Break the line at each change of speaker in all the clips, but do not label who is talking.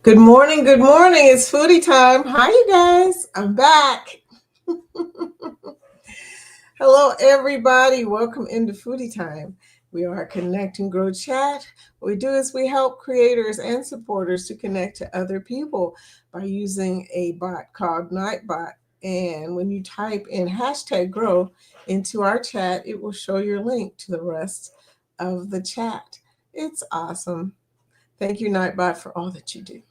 Good morning, good morning. It's foodie time. Hi, you guys. I'm back. Hello, everybody. Welcome into foodie time. We are Connect and Grow Chat. What we do is we help creators and supporters to connect to other people by using a bot called Nightbot. And when you type in hashtag grow into our chat, it will show your link to the rest of the chat. It's awesome. Thank you, Nightbot, for all that you do.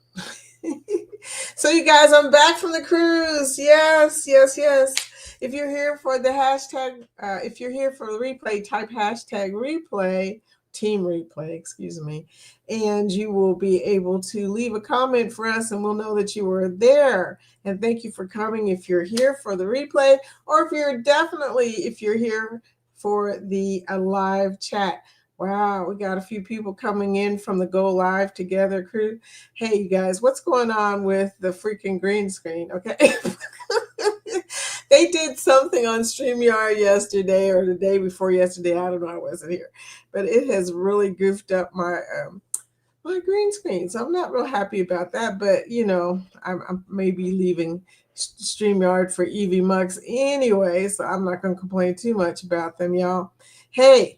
So, you guys, I'm back from the cruise. Yes, yes, yes. If you're here for the hashtag, if you're here for the replay, type hashtag replay, team replay, excuse me, and you will be able to leave a comment for us and we'll know that you were there. And thank you for coming if you're here for the replay, or if you're here for the live chat. Wow, we got a few people coming in from the Go Live Together crew. Hey, you guys, what's going on with the freaking green screen? Okay. They did something on StreamYard yesterday or the day before yesterday. I don't know. I wasn't here. But it has really goofed up my green screen. So I'm not real happy about that. But, I'm maybe leaving StreamYard for Evie Muggs anyway. So I'm not going to complain too much about them, y'all. Hey,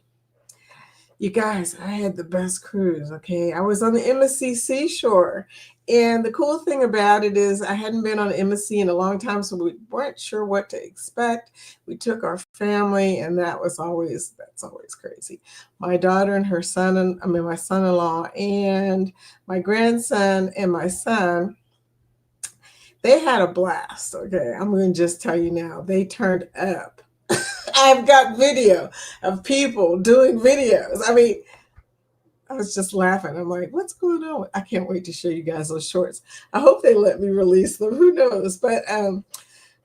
you guys, I had the best cruise, okay? I was on the MSC Seashore. And the cool thing about it is I hadn't been on MSC in a long time, so we weren't sure what to expect. We took our family, and that's always crazy. My daughter and her my son-in-law and my grandson and my son, they had a blast, okay? I'm going to just tell you now, they turned up. I've got video of people doing videos. I was just laughing. I'm like, what's going on? I can't wait to show you guys those shorts. I hope they let me release them. Who knows? But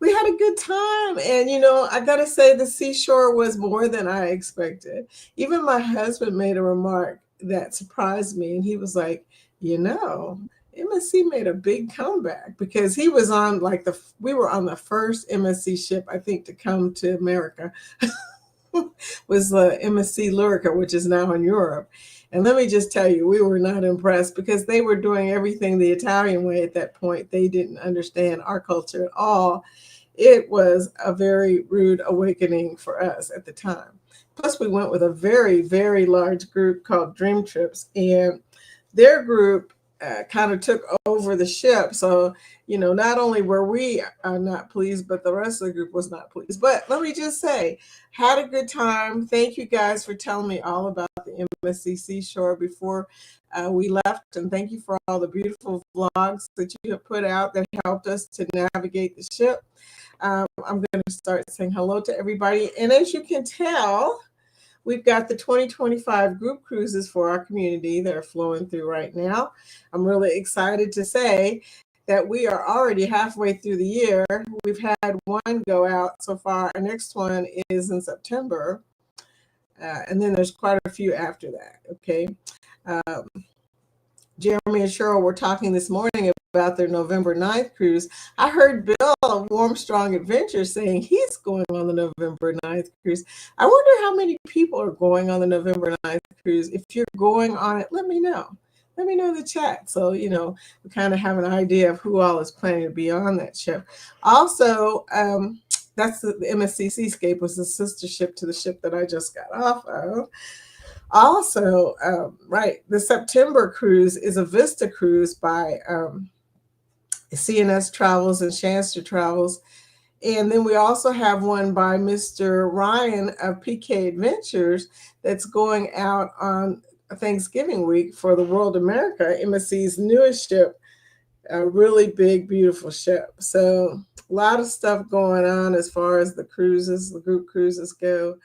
we had a good time. And, I got to say, the seashore was more than I expected. Even my husband made a remark that surprised me. And he was like, MSC made a big comeback because he was on we were on the first MSC ship, I think, to come to America. Was the MSC Lyrica, which is now in Europe. And let me just tell you, we were not impressed because they were doing everything the Italian way at that point. They didn't understand our culture at all. It was a very rude awakening for us at the time. Plus, we went with a very, very large group called Dream Trips, and their group kind of took over the ship. So, not only were we not pleased, but the rest of the group was not pleased. But let me just say, had a good time. Thank you guys for telling me all about the MSC Seashore before we left. And thank you for all the beautiful vlogs that you have put out that helped us to navigate the ship. I'm going to start saying hello to everybody. And as you can tell, we've got the 2025 group cruises for our community that are flowing through right now. I'm really excited to say that we are already halfway through the year. We've had one go out so far. Our next one is in September. And then there's quite a few after that, okay? Jeremy and Cheryl were talking this morning about their November 9th cruise. I heard Bill of Warm Strong Adventure saying he's going on the November 9th cruise. I wonder how many people are going on the November 9th cruise. If you're going on it, let me know. Let me know in the chat. So, we kind of have an idea of who all is planning to be on that ship. Also, that's the MSC Seascape was the sister ship to the ship that I just got off of. Also, the September cruise is a Vista cruise by CNS Travels and Shanster Travels. And then we also have one by Mr. Ryan of PK Adventures that's going out on Thanksgiving week for the World America, MSC's newest ship, a really big, beautiful ship. So a lot of stuff going on as far as the group cruises go.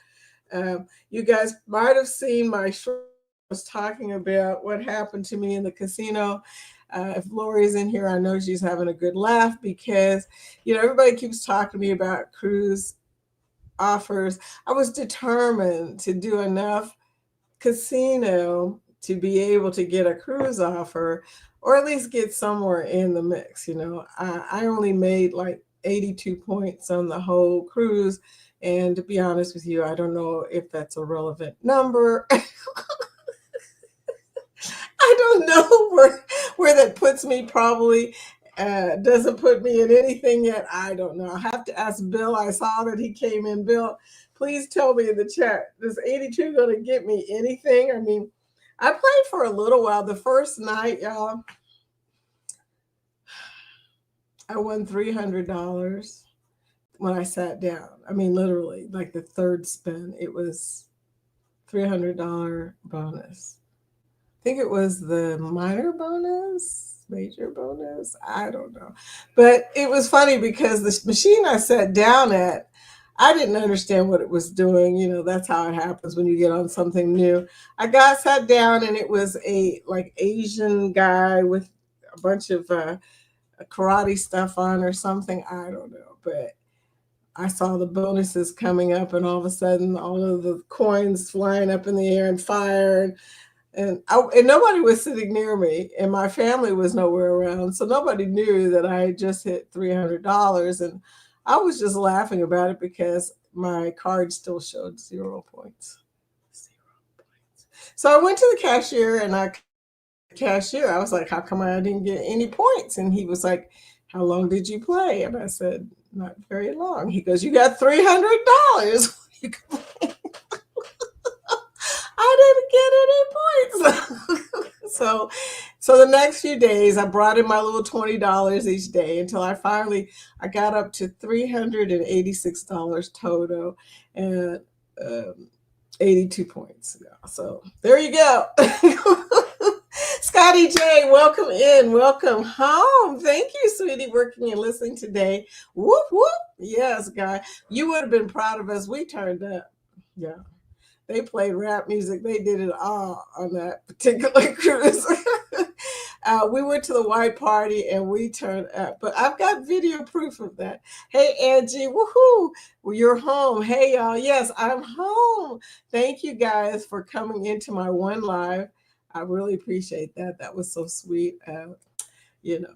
You guys might have seen my short was talking about what happened to me in the casino. If Lori's in here, I know she's having a good laugh because, everybody keeps talking to me about cruise offers. I was determined to do enough casino to be able to get a cruise offer or at least get somewhere in the mix. I only made like 82 points on the whole cruise. And to be honest with you, I don't know if that's a relevant number. I don't know where that puts me probably doesn't put me in anything yet. I don't know. I have to ask Bill. I saw that he came in. Bill, please tell me in the chat, is 82 going to get me anything? I mean, I played for a little while. The first night, y'all, I won $300 when I sat down. I mean, literally, like the third spin, it was $300 bonus. I think it was the minor bonus, major bonus. I don't know. But it was funny because the machine I sat down at, I didn't understand what it was doing. You know, that's how it happens when you get on something new. I sat down and it was a like Asian guy with a bunch of karate stuff on or something. I don't know. But I saw the bonuses coming up, and all of a sudden, all of the coins flying up in the air and fire, and nobody was sitting near me, and my family was nowhere around, so nobody knew that I had just hit $300, and I was just laughing about it because my card still showed 0 points. 0 points. So I went to the cashier, and I was like, "How come I didn't get any points?" And he was like, "How long did you play?" And I said, "Not very long." He goes, "You got $300." I didn't get any points. so the next few days, I brought in my little $20 each day until I got up to $386 total and 82 points. Yeah, so there you go. Scotty J, welcome in, welcome home. Thank you, sweetie, working and listening today. Whoop, whoop. Yes, guy. You would have been proud of us. We turned up. Yeah. They played rap music. They did it all on that particular cruise. We went to the white party and we turned up. But I've got video proof of that. Hey, Angie, woohoo. Well, you're home. Hey, y'all. Yes, I'm home. Thank you guys for coming into my one live. I really appreciate that. That was so sweet. You know,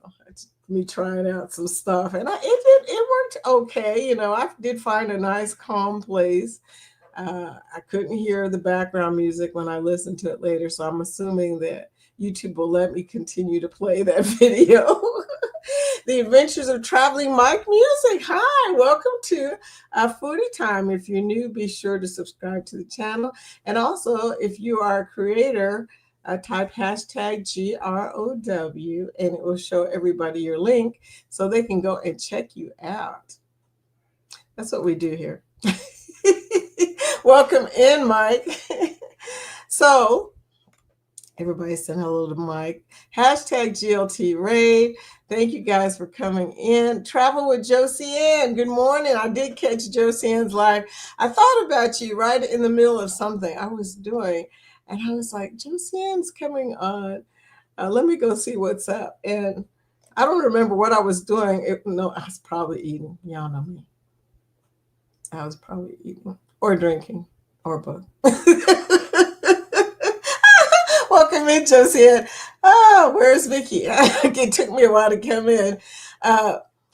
me trying out some stuff. And it worked okay. You know, I did find a nice, calm place. I couldn't hear the background music when I listened to it later, so I'm assuming that YouTube will let me continue to play that video. The Adventures of Traveling Mike Music. Hi, welcome to Foodie Time. If you're new, be sure to subscribe to the channel. And also, if you are a creator, type hashtag GROW, and it will show everybody your link so they can go and check you out. That's what we do here. Welcome in, Mike. So, everybody send hello to Mike. Hashtag GLT Raid. Thank you guys for coming in. Travel with Josie Ann. Good morning. I did catch Josie Ann's live. I thought about you right in the middle of something I was doing. And I was like, Josie Ann's coming on. Let me go see what's up. And I don't remember what I was doing. No, I was probably eating. Y'all know me. I was probably eating or drinking or both. Welcome in, Josie. Oh, where's Vicky? It took me a while to come in.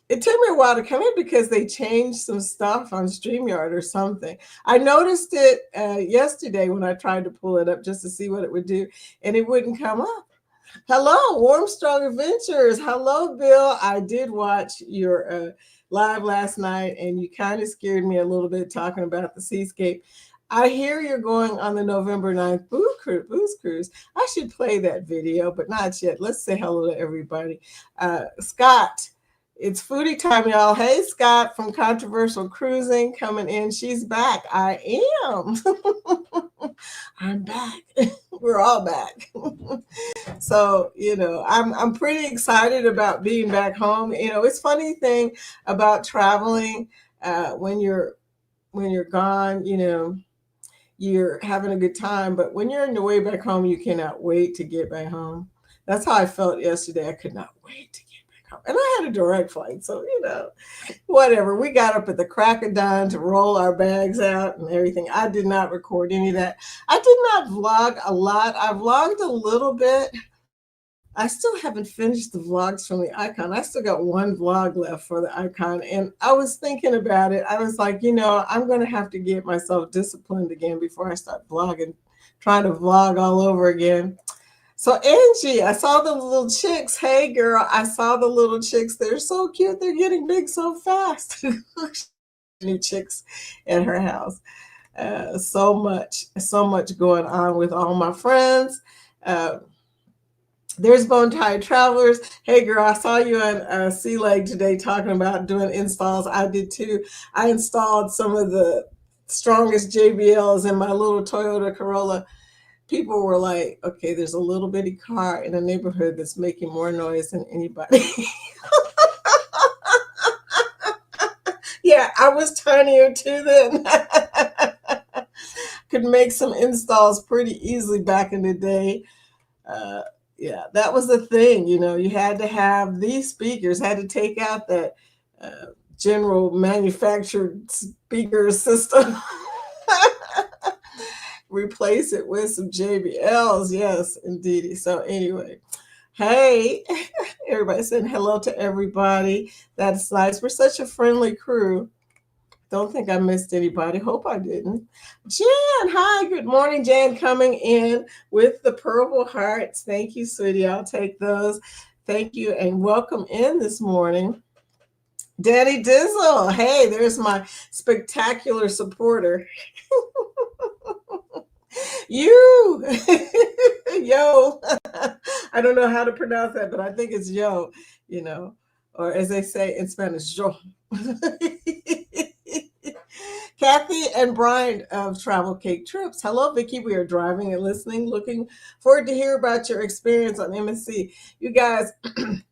It took me a while to come in because they changed some stuff on StreamYard or something. I noticed it yesterday when I tried to pull it up just to see what it would do, and it wouldn't come up. Hello, Warm Strong Adventures. Hello, Bill. I did watch your live last night, and you kind of scared me a little bit talking about the seascape. I hear you're going on the November 9th booze cruise. I should play that video, but not yet. Let's say hello to everybody. Scott, it's foodie time, y'all. Hey, Scott from Controversial Cruising coming in. She's back. I am. I'm back. We're all back. So, you know, I'm pretty excited about being back home. You know, it's funny thing about traveling when you're gone, you know, you're having a good time, but when you're on your way back home, you cannot wait to get back home. That's how I felt yesterday. I could not wait to get back home. And I had a direct flight, so, you know, whatever. We got up at the crack of dawn to roll our bags out and everything. I did not record any of that. I did not vlog a lot. I vlogged a little bit. I still haven't finished the vlogs from the icon. I still got one vlog left for the icon. And I was thinking about it. I was like, you know, I'm going to have to get myself disciplined again before I start vlogging, trying to vlog all over again. So Angie, I saw the little chicks. Hey girl, I saw the little chicks. They're so cute. They're getting big so fast. New chicks at her house. So much going on with all my friends. Uh, there's Bone Tired Travelers. Hey girl, I saw you on Sea Leg today talking about doing installs. I did too. I installed some of the strongest JBLs in my little Toyota Corolla. People were like, okay, there's a little bitty car in a neighborhood that's making more noise than anybody. Yeah, I was tinier too then. Could make some installs pretty easily back in the day. Uh, yeah, that was the thing. You had to have these speakers, had to take out that uh, general manufactured speaker system. Replace it with some JBLs. Yes, indeed. So anyway, hey, everybody saying hello to everybody. That's nice. We're such a friendly crew. Don't think I missed anybody. Hope I didn't. Jan, hi. Good morning, Jan, coming in with the purple hearts. Thank you, sweetie. I'll take those. Thank you and welcome in this morning. Daddy Dizzle. Hey, there's my spectacular supporter. You, yo. I don't know how to pronounce that, but I think it's yo, or as they say in Spanish, yo. Kathy and Brian of Travel Cake Trips. Hello, Vicki. We are driving and listening. Looking forward to hear about your experience on MSC. You guys, the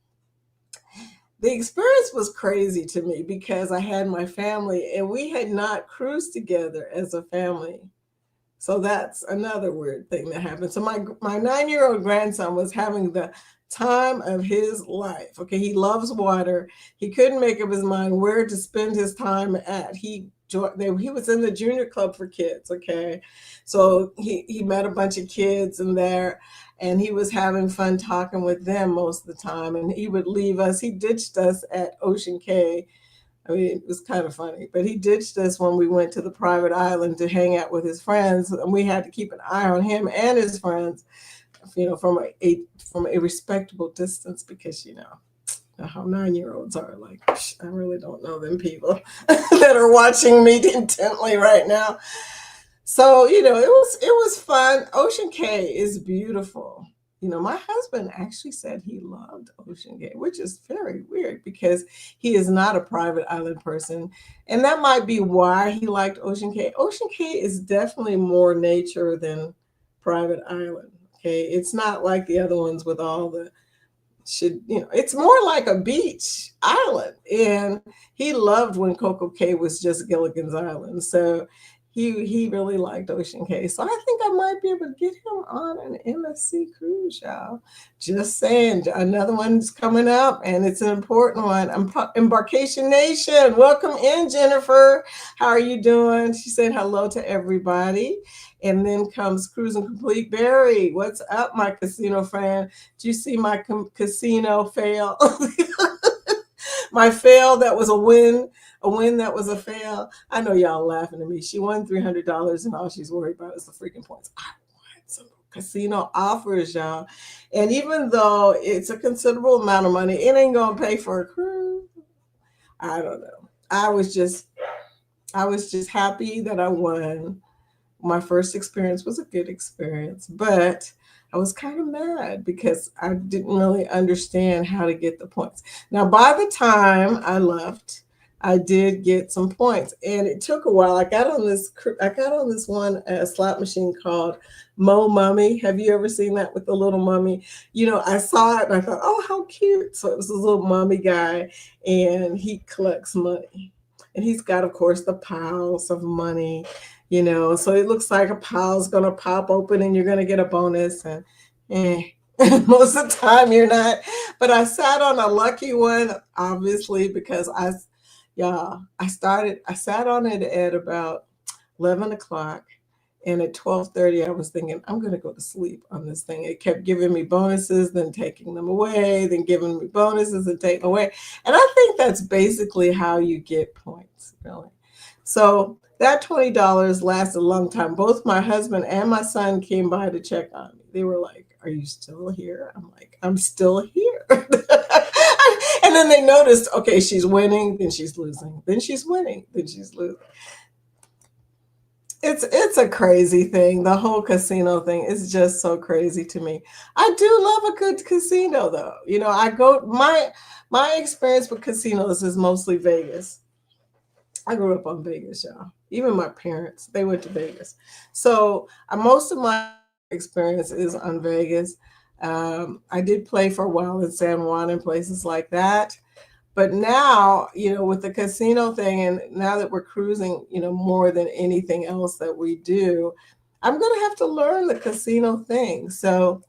experience was crazy to me because I had my family and we had not cruised together as a family. So that's another weird thing that happened. So my 9-year-old grandson was having the time of his life. Okay, he loves water. He couldn't make up his mind where to spend his time at. He was in the junior club for kids. Okay, so he met a bunch of kids in there, and he was having fun talking with them most of the time. And he would leave us. He ditched us at Ocean Cay. I mean, it was kind of funny, but he ditched us when we went to the private island to hang out with his friends, and we had to keep an eye on him and his friends, from a respectable distance, because how 9-year-olds are. Like, I really don't know them people that are watching me intently right now. So it was fun. Ocean Cay is beautiful. My husband actually said he loved Ocean Cay, which is very weird because he is not a private island person. And that might be why he liked Ocean Cay. Ocean Cay is definitely more nature than private island. Okay. It's not like the other ones with all the it's more like a beach island. And he loved when Coco Cay was just Gilligan's Island. So he really liked Ocean Cay. So I think I might be able to get him on an MSC cruise, y'all. Just saying, another one's coming up, and it's an important one. Embarkation Nation, welcome in, Jennifer. How are you doing? She said hello to everybody. And then comes Cruising Complete Barry. What's up, my casino friend? Do you see my casino fail? My fail that was a win that was a fail. I know y'all laughing at me. She won $300 and all she's worried about is the freaking points. I want some casino offers, y'all. And even though it's a considerable amount of money, it ain't gonna pay for a cruise. I don't know. I was just happy that I won. My first experience was a good experience, but I was kind of mad because I didn't really understand how to get the points. Now, by the time I left, I did get some points, and it took a while. I got on this one slot machine called Mo Mummy. Have you ever seen that with the little mummy? I saw it and I thought, oh, how cute. So it was a little mummy guy, and he collects money. And he's got, of course, the piles of money, so it looks like a pile's going to pop open and you're going to get a bonus. And most of the time you're not. But I sat on a lucky one, obviously, because I sat on it at about 11 o'clock. And at 12:30, I was thinking, I'm going to go to sleep on this thing. It kept giving me bonuses, then taking them away, then giving me bonuses and taking away. And I think that's basically how you get points, really. So that $20 lasted a long time. Both my husband and my son came by to check on me. They were like, "Are you still here?" I'm like, "I'm still here." And then they noticed, okay, she's winning, then she's losing, then she's winning, then she's losing. It's a crazy thing. The whole casino thing is just so crazy to me. I do love a good casino though. I go my experience with casinos is mostly Vegas. I grew up on Vegas, y'all. Even my parents, they went to Vegas. So most of my experience is on Vegas. I did play for a while in San Juan and places like that. But now, with the casino thing, and now that we're cruising, more than anything else that we do, I'm going to have to learn the casino thing. So,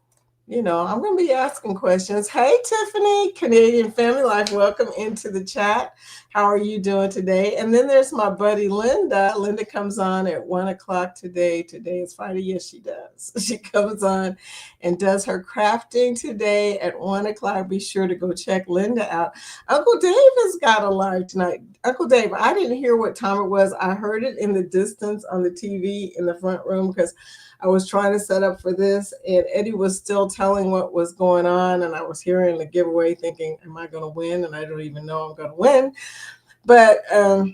I'm going to be asking questions. Hey, Tiffany, Canadian Family Life, welcome into the chat. How are you doing today? And then there's my buddy Linda. Linda comes on at 1 o'clock today. Today is Friday. Yes, she does. She comes on and does her crafting today at 1 o'clock. Be sure to go check Linda out. Uncle Dave has got a live tonight. Uncle Dave, I didn't hear what time it was. I heard it in the distance on the TV in the front room because I was trying to set up for this, and Eddie was still telling what was going on, and I was hearing the giveaway thinking, am I going to win? And I don't even know I'm going to win. But, I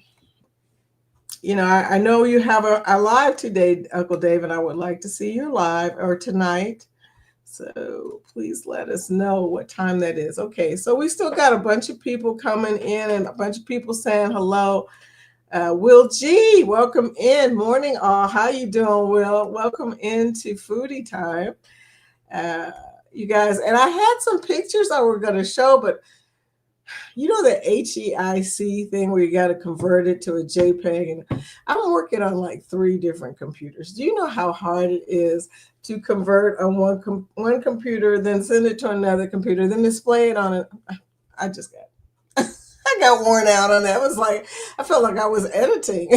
know you have a live today, Uncle Dave, and I would like to see your live or tonight. So please let us know what time that is. Okay, so we still got a bunch of people coming in and a bunch of people saying hello. Will G, welcome in. Morning, all. How you doing, Will? Welcome into Foodie Time. You guys, and I had some pictures I were going to show, but the HEIC thing where you got to convert it to a JPEG, and I'm working on like 3 different computers. Do you know how hard it is to convert on one computer, then send it to another computer, then display it on it? I just got I got worn out on that. It was like I felt like I was editing.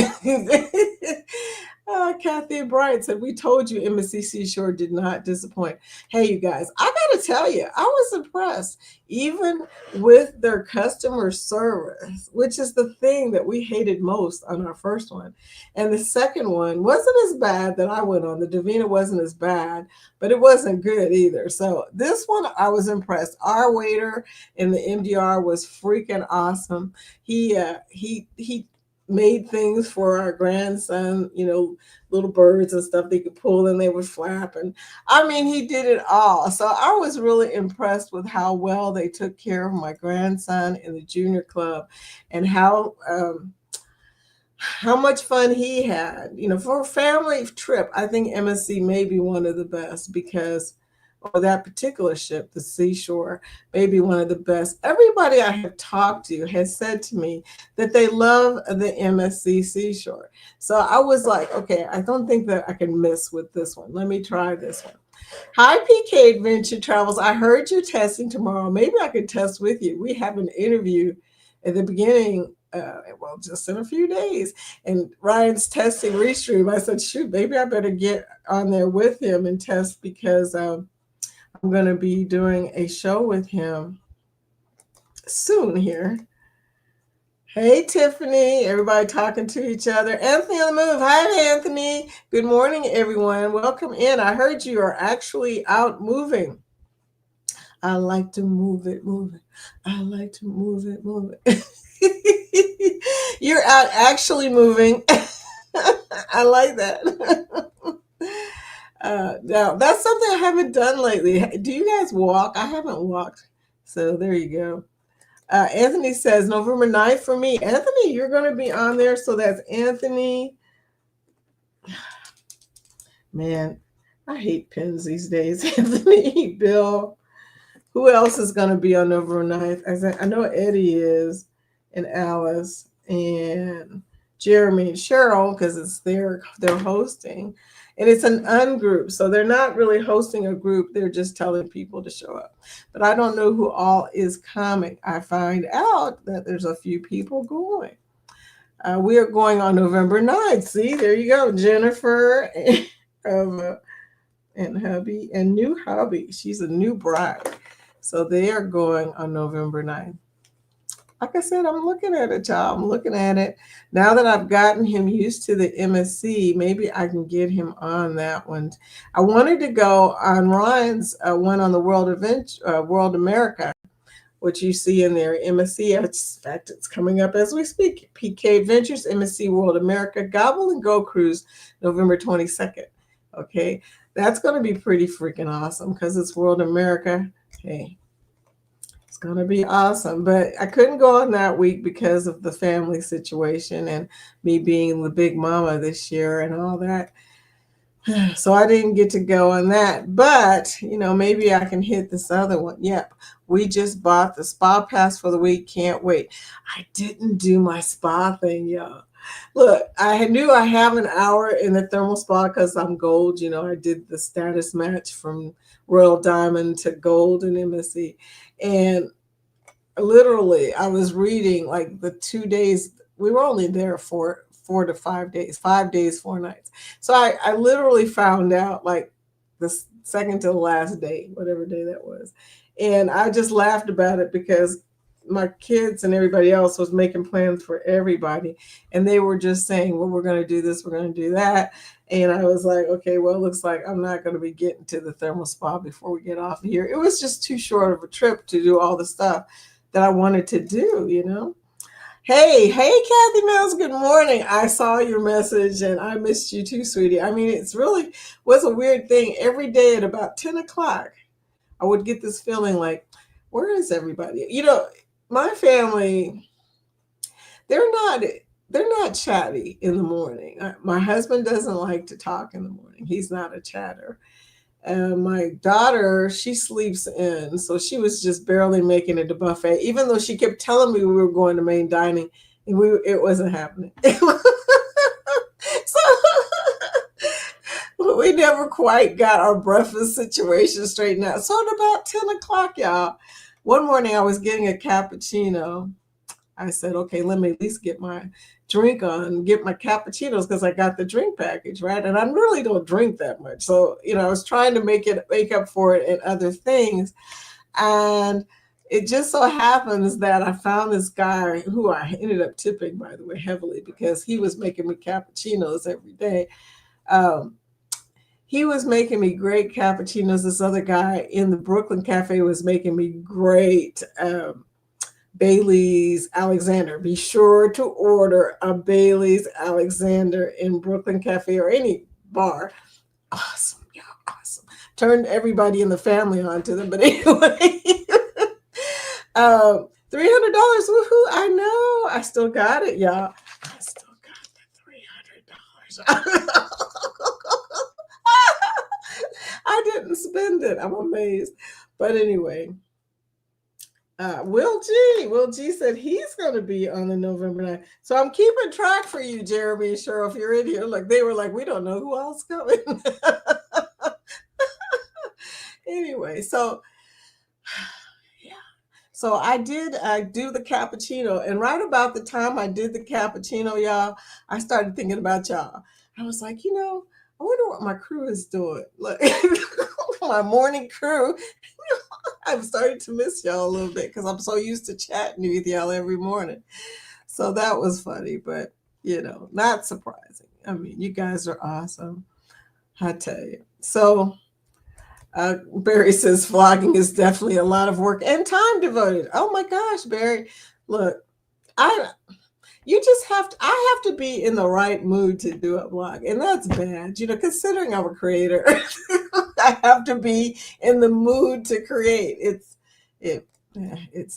Kathy Bryant said, "We told you Embassy Seashore did not disappoint." Hey, you guys, I gotta tell you, I was impressed, even with their customer service, which is the thing that we hated most on our first one. And the second one wasn't as bad that I went on. The Davina wasn't as bad, but it wasn't good either. So this one, I was impressed. Our waiter in the MDR was freaking awesome. He made things for our grandson, little birds and stuff they could pull and they would flap. And I mean, he did it all. So I was really impressed with how well they took care of my grandson in the junior club and how much fun he had. For a family trip, I think MSC may be one of the best because or that particular ship, the Seashore, may be one of the best. Everybody I have talked to has said to me that they love the MSC Seashore. So I was like, okay, I don't think that I can miss with this one. Let me try this one. Hi, PK Adventure Travels. I heard you're testing tomorrow. Maybe I could test with you. We have an interview at the beginning, just in a few days. And Ryan's testing Restream. I said, shoot, maybe I better get on there with him and test because I'm going to be doing a show with him soon here. Hey, Tiffany. Everybody talking to each other. Anthony on the move. Hi, Anthony. Good morning, everyone. Welcome in. I heard you are actually out moving. I like to move it. I like to move it. You're out actually moving. I like that. Now, that's something I haven't done lately. Do you guys walk? I haven't walked. So there you go. Anthony says November 9th for me. Anthony, you're going to be on there. So that's Anthony. Man, I hate pins these days. Anthony, Bill. Who else is going to be on November 9th? I know Eddie is, and Alice, and Jeremy and Cheryl, because it's they're hosting. And it's an ungroup, so they're not really hosting a group. They're just telling people to show up. But I don't know who all is coming. I find out that there's a few people going. We are going on November 9th. See, there you go. Jennifer and hubby and new hubby. She's a new bride. So they are going on November 9th. like I said, I'm looking at it, y'all. I'm looking at it. Now that I've gotten him used to the MSC, maybe I can get him on that one. I wanted to go on Ryan's one on the World America, which you see in there, MSC. In fact, it's coming up as we speak. PK Adventures, MSC World America, Gobble and Go Cruise, November 22nd. Okay, that's going to be pretty freaking awesome because it's World America. Hey, it's going to be awesome. But I couldn't go on that week because of the family situation and me being the big mama this year and all that. So I didn't get to go on that, but maybe I can hit this other one. Yep. We just bought the spa pass for the week. Can't wait. I didn't do my spa thing, y'all. Look, I knew I have an hour in the thermal spa because I'm gold. I did the status match from Royal Diamond to gold in MSC. And literally, I was reading like the 2 days. We were only there for 4 to 5 days, 5 days, 4 nights. So I literally found out like the second to the last day, whatever day that was. And I just laughed about it because my kids and everybody else was making plans for everybody. And they were just saying, well, we're going to do this, we're going to do that. And I was like, okay, well, it looks like I'm not going to be getting to the thermal spa before we get off of here. It was just too short of a trip to do all the stuff that I wanted to do. Hey, Kathy Mills, good morning. I saw your message and I missed you too, sweetie. I mean, it's really was a weird thing. Every day at about 10 o'clock, I would get this feeling like, where is everybody? My family, they're not chatty in the morning. My husband doesn't like to talk in the morning. He's not a chatter. And my daughter, she sleeps in. So she was just barely making it to buffet, even though she kept telling me we were going to main dining and it wasn't happening. So we never quite got our breakfast situation straightened out. So at about 10 o'clock, y'all, one morning I was getting a cappuccino. I said, okay, let me at least get my drink on, get my cappuccinos because I got the drink package, right? And I really don't drink that much. So, I was trying to make up for it in other things. And it just so happens that I found this guy who I ended up tipping, by the way, heavily because he was making me cappuccinos every day. He was making me great cappuccinos. This other guy in the Brooklyn Cafe was making me great Bailey's Alexander. Be sure to order a Bailey's Alexander in Brooklyn Cafe or any bar. Awesome. Yeah, awesome. Turned everybody in the family onto them. But anyway, $300. Woohoo. I know. I still got it, y'all. I still got the $300. I didn't spend it. I'm amazed. But anyway, Will G said he's going to be on the November 9th. So I'm keeping track for you, Jeremy and Cheryl, if you're in here. Like they were like, we don't know who else coming. Anyway, so yeah. So I do the cappuccino. And right about the time I did the cappuccino, y'all, I started thinking about y'all. I was like, I wonder what my crew is doing. Look, my morning crew. I'm starting to miss y'all a little bit because I'm so used to chatting with y'all every morning. So that was funny, but not surprising. I mean, you guys are awesome. I tell you. So Barry says vlogging is definitely a lot of work and time devoted. Oh my gosh, Barry. Look, I have to be in the right mood to do a vlog. And that's bad. Considering I'm a creator, I have to be in the mood to create. It's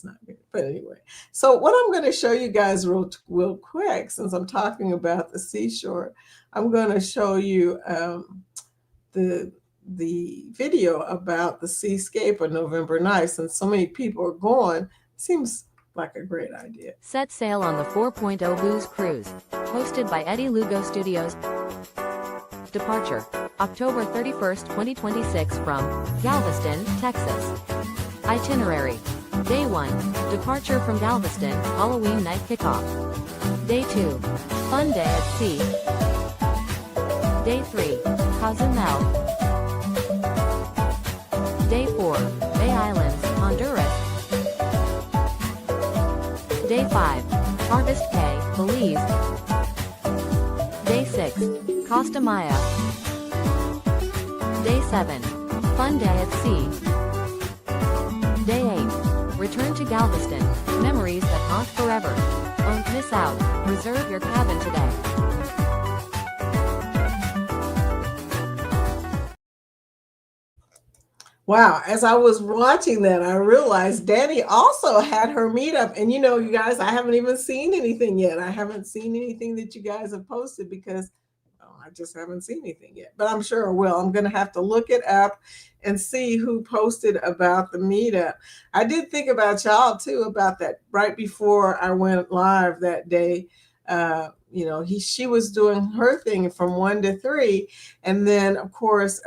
not good. But anyway, so what I'm going to show you guys real quick, since I'm talking about the seashore, I'm going to show you the video about the seascape on November 9th. Since so many people are going, seems like a great idea.
Set sail on the 4.0 Booze Cruise, hosted by Eddie Lugo Studios. Departure, October 31st, 2026 from Galveston, Texas. Itinerary, Day 1, departure from Galveston, Halloween night kickoff. Day 2, fun day at sea. Day 3, Cozumel. Day 4, Bay Islands, Honduras. Day 5. Harvest Caye, Belize. Day 6. Costa Maya. Day 7. Fun Day at Sea. Day 8. Return to Galveston, memories that haunt forever. Don't miss out, reserve your cabin today.
Wow, as I was watching that, I realized Danny also had her meetup. And you guys, I haven't even seen anything yet. I haven't seen anything that you guys have posted because I just haven't seen anything yet. But I'm sure I will. I'm going to have to look it up and see who posted about the meetup. I did think about y'all too about that right before I went live that day. She was doing her thing from 1 to 3, and then of course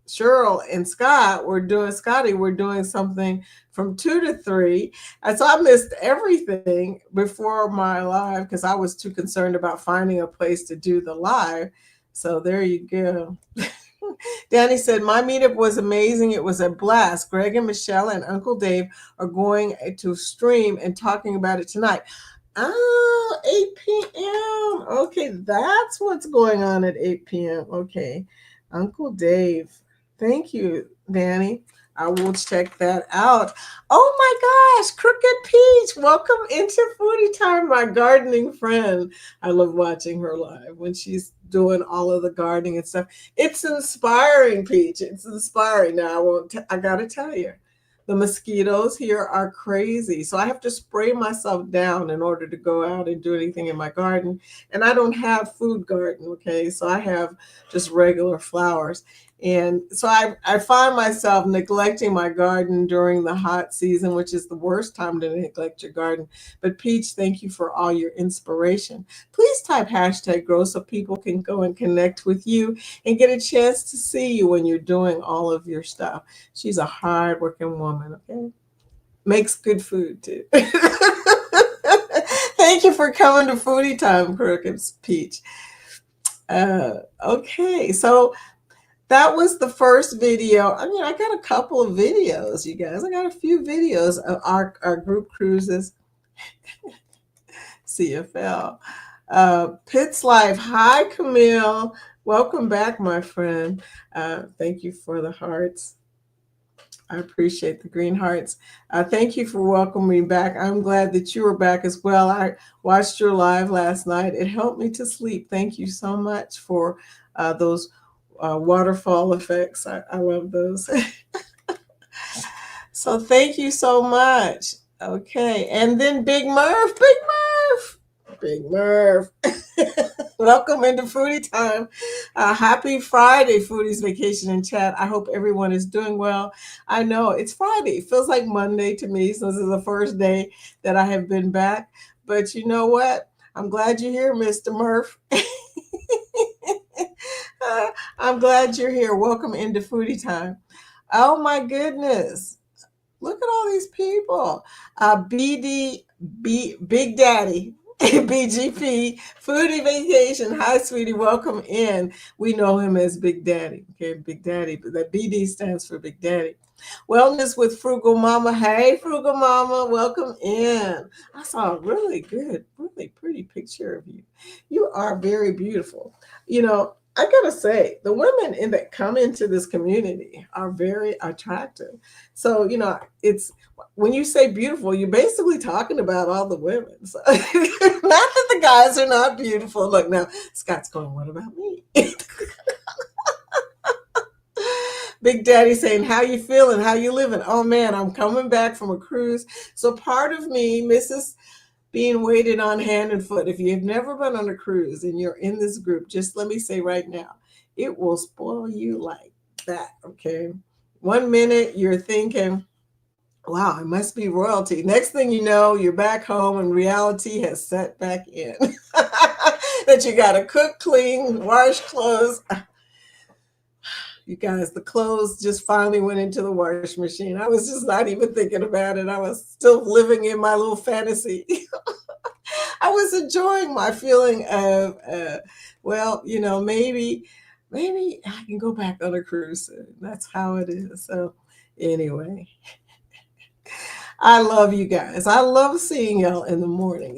Cheryl and Scotty were doing something from 2 to 3. And so I missed everything before my live because I was too concerned about finding a place to do the live. So there you go. Danny said, my meetup was amazing. It was a blast. Greg and Michelle and Uncle Dave are going to stream and talking about it tonight. Oh, 8 p.m. Okay, that's what's going on at 8 p.m. Okay. Uncle Dave. Thank you, Danny. I will check that out. Oh my gosh, Crooked Peach. Welcome into Foodie Time, my gardening friend. I love watching her live when she's doing all of the gardening and stuff. It's inspiring, Peach. It's inspiring. Now, I got to tell you, the mosquitoes here are crazy. So I have to spray myself down in order to go out and do anything in my garden. And I don't have food garden, okay? So I have just regular flowers. And so I find myself neglecting my garden during the hot season, which is the worst time to neglect your garden. But Peach, thank you for all your inspiration. Please type #grow so people can go and connect with you and get a chance to see you when you're doing all of your stuff. She's a hardworking woman, okay? Makes good food too. Thank you for coming to Foodie Time, Crooked Peach. Okay, so that was the first video. I mean, I got a couple of videos, you guys. I got a few videos of our group cruises. CFL. Pitts Life. Hi, Camille. Welcome back, my friend. Thank you for the hearts. I appreciate the green hearts. Thank you for welcoming me back. I'm glad that you were back as well. I watched your live last night. It helped me to sleep. Thank you so much for those waterfall effects. I love those. So thank you so much. Okay. And then Big Murph. Welcome into Foodie Time. Happy Friday, Foodies Vacation and Chat. I hope everyone is doing well. I know it's Friday. It feels like Monday to me since this is the first day that I have been back. But you know what? I'm glad you're here, Mr. Murph. I'm glad you're here. Welcome into Foodie Time. Oh my goodness. Look at all these people. Big Daddy, BGP, Foodie Vacation. Hi, sweetie. Welcome in. We know him as Big Daddy. Okay, Big Daddy. But that BD stands for Big Daddy. Wellness with Frugal Mama. Hey, Frugal Mama. Welcome in. I saw a really good, really pretty picture of you. You are very beautiful. I gotta say, the women that come into this community are very attractive. So, it's when you say beautiful, you're basically talking about all the women. So, not that the guys are not beautiful. Look, now Scott's going, what about me? Big Daddy saying, how you feeling? How you living? Oh man, I'm coming back from a cruise. So part of me misses being waited on hand and foot. If you've never been on a cruise and you're in this group, just let me say right now, it will spoil you like that, okay? 1 minute you're thinking, wow, I must be royalty. Next thing you know, you're back home and reality has set back in. That you got to cook, clean, wash clothes. You guys, the clothes just finally went into the wash machine. I was just not even thinking about it. I was still living in my little fantasy. I was enjoying my feeling of, maybe I can go back on a cruise soon. That's how it is. So anyway. I love you guys. I love seeing y'all in the morning.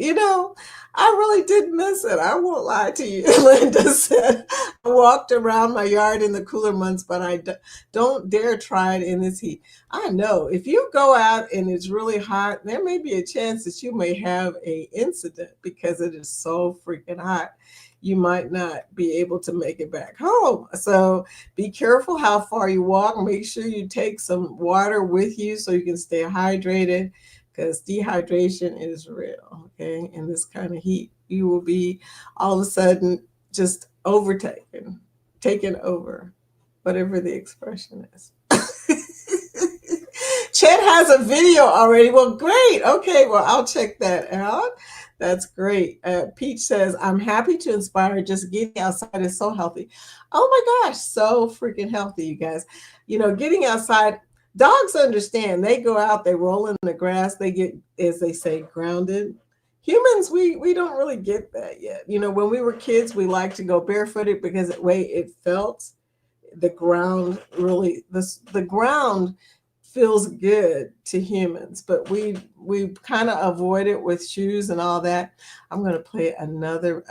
I really did miss it. I won't lie to you. Linda said, I walked around my yard in the cooler months, but don't dare try it in this heat. I know if you go out and it's really hot, there may be a chance that you may have a incident because it is so freaking hot. You might not be able to make it back home. So be careful how far you walk. Make sure you take some water with you so you can stay hydrated because dehydration is real. Okay. In this kind of heat, you will be all of a sudden just overtaken, taken over, whatever the expression is. Chet has a video already. Well, great. Okay, well, I'll check that out. That's great. Peach says, I'm happy to inspire. Just getting outside is so healthy. Oh my gosh, so freaking healthy, you guys. Getting outside, dogs understand. They go out, they roll in the grass, they get, as they say, grounded. Humans, we don't really get that yet. When we were kids, we liked to go barefooted because the way it felt, the ground really, the ground feels good to humans, but we kind of avoid it with shoes and all that. I'm going to play another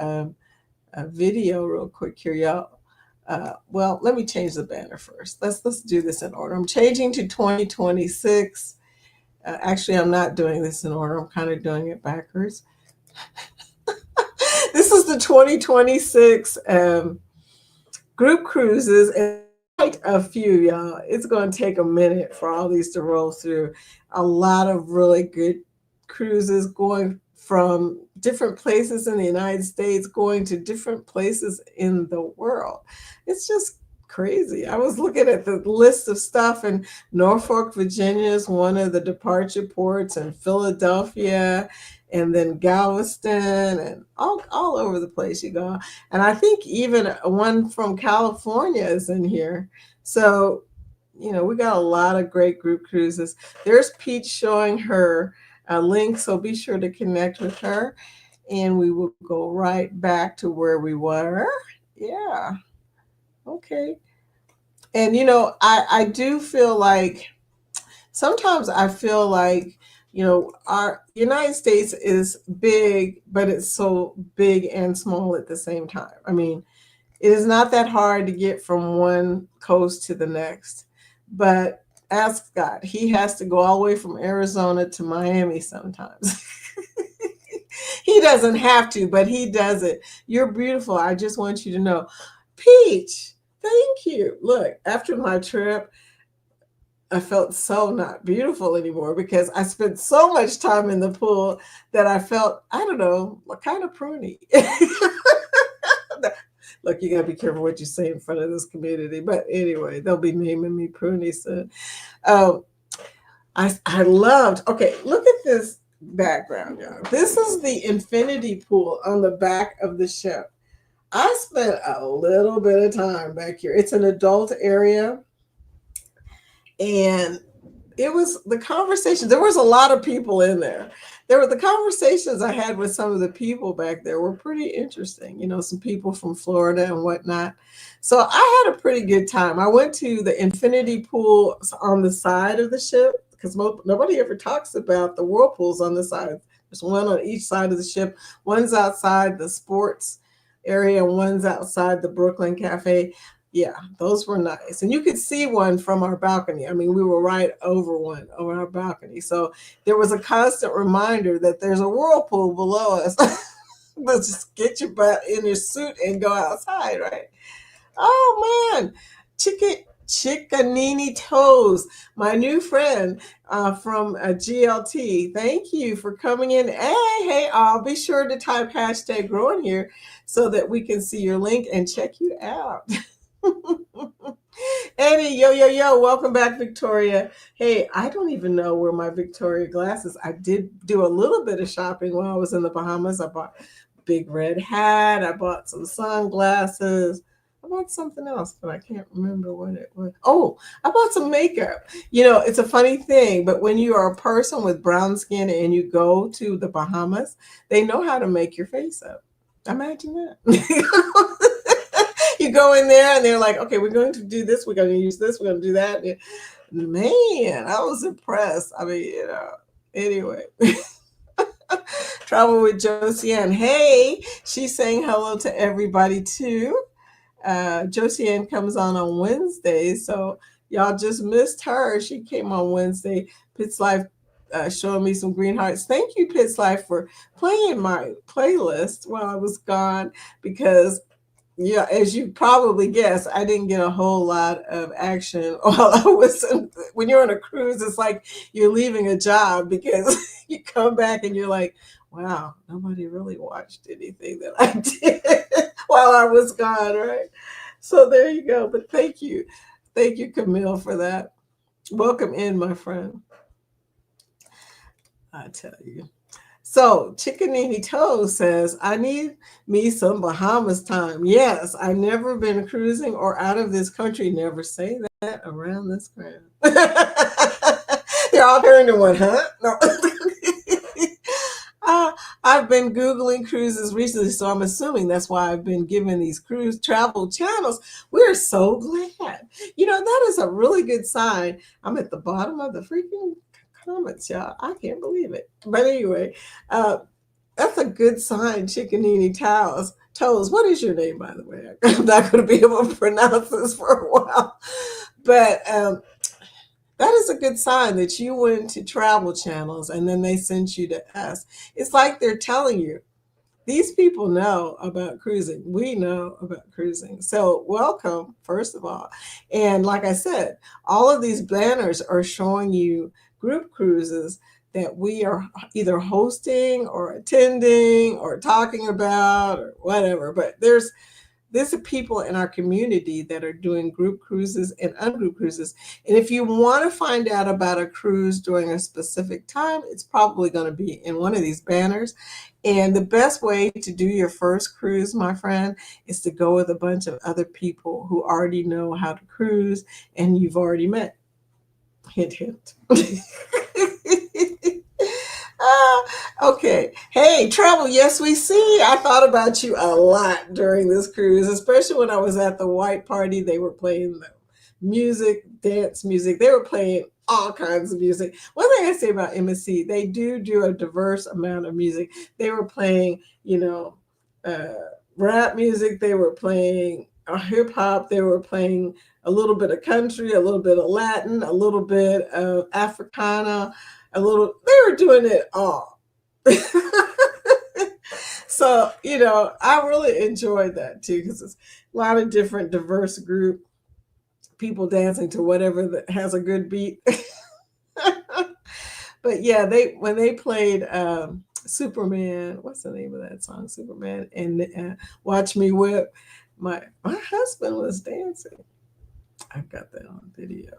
video real quick here, y'all. Well, let me change the banner first. Let's do this in order. I'm changing to 2026. Actually, I'm not doing this in order. I'm kind of doing it backwards. This is the 2026 group cruises, and quite a few, y'all. It's going to take a minute for all these to roll through. A lot of really good cruises going from different places in the United States, going to different places in the world. It's just crazy. I was looking at the list of stuff, and Norfolk, Virginia is one of the departure ports, and Philadelphia, and then Galveston, and all over the place you go. And I think even one from California is in here. So, we got a lot of great group cruises. There's Peach showing her a link, so be sure to connect with her. And we will go right back to where we were. Yeah. Okay. And, I do feel like, sometimes I feel like, our United States is big, but it's so big and small at the same time. I mean, it is not that hard to get from one coast to the next. But ask God, he has to go all the way from Arizona to Miami sometimes. He doesn't have to, but he does it. You're beautiful. I just want you to know. Peach, thank you. Look, after my trip, I felt so not beautiful anymore because I spent so much time in the pool that I felt, I don't know, kind of pruny. Look, you got to be careful what you say in front of this community. But anyway, they'll be naming me pruny soon. I loved, okay, look at this background, y'all. This is the infinity pool on the back of the ship. I spent a little bit of time back here. It's an adult area. And it was the conversations. There was a lot of people in there. There were the conversations I had with some of the people back there were pretty interesting. Some people from Florida and whatnot. So I had a pretty good time. I went to the infinity pool on the side of the ship because nobody ever talks about the whirlpools on the side. There's one on each side of the ship. One's outside the sports area, and one's outside the Brooklyn Cafe. Yeah, those were nice. And you could see one from our balcony. I mean, we were right over one on our balcony. So there was a constant reminder that there's a whirlpool below us. Let's just get your butt in your suit and go outside, right? Oh, man. Chickanini Toes, my new friend from GLT. Thank you for coming in. Hey, I'll be sure to type hashtag growing here so that we can see your link and check you out. Eddie, yo, welcome back, Victoria. Hey, I don't even know where my Victoria glasses. I did do a little bit of shopping while I was in the Bahamas. I bought a big red hat. I bought some sunglasses. I bought something else, but I can't remember what it was. Oh, I bought some makeup. It's a funny thing, but when you are a person with brown skin and you go to the Bahamas, they know how to make your face up. Imagine that. You go in there and they're like, okay, we're going to do this. We're going to use this. We're going to do that. Man, I was impressed. I mean, Anyway, travel with Josiane. Hey, she's saying hello to everybody too. Josiane comes on Wednesday, so y'all just missed her. She came on Wednesday. Pitts Life showing me some green hearts. Thank you, Pitts Life, for playing my playlist while I was gone because yeah, as you probably guess, I didn't get a whole lot of action while I was when you're on a cruise, it's like you're leaving a job because you come back and you're like, wow, nobody really watched anything that I did while I was gone, right? So there you go. But thank you. Thank you, Camille, for that. Welcome in, my friend. I tell you. So, Chickanini Toe says, I need me some Bahamas time. Yes, I've never been cruising or out of this country. Never say that around this crowd. They're all turned to one, huh? No. I've been Googling cruises recently, so I'm assuming that's why I've been given these cruise travel channels. We're so glad. That is a really good sign. I'm at the bottom of the freaking comments, y'all. I can't believe it. But anyway, uh, that's a good sign, Chickanini Toes. What is your name, by the way? I'm not going to be able to pronounce this for a while. But that is a good sign that you went to travel channels and then they sent you to us. It's like they're telling you, these people know about cruising. We know about cruising. So welcome, first of all. And like I said, all of these banners are showing you group cruises that we are either hosting or attending or talking about or whatever. But there's people in our community that are doing group cruises and ungroup cruises. And if you want to find out about a cruise during a specific time, it's probably going to be in one of these banners. And the best way to do your first cruise, my friend, is to go with a bunch of other people who already know how to cruise and you've already met. Hint, hint. Okay. Hey, Travel. Yes, we see. I thought about you a lot during this cruise, especially when I was at the white party. They were playing the music, dance music. They were playing all kinds of music. One thing I say about MSC, they do a diverse amount of music. They were playing, uh, rap music. They were playing hip hop. They were playing a little bit of country, a little bit of Latin, a little bit of Africana, they were doing it all. So, I really enjoyed that too because it's a lot of different diverse group people dancing to whatever that has a good beat. But yeah, when they played Superman, what's the name of that song? Superman and Watch Me Whip. My husband was dancing. I've got that on video.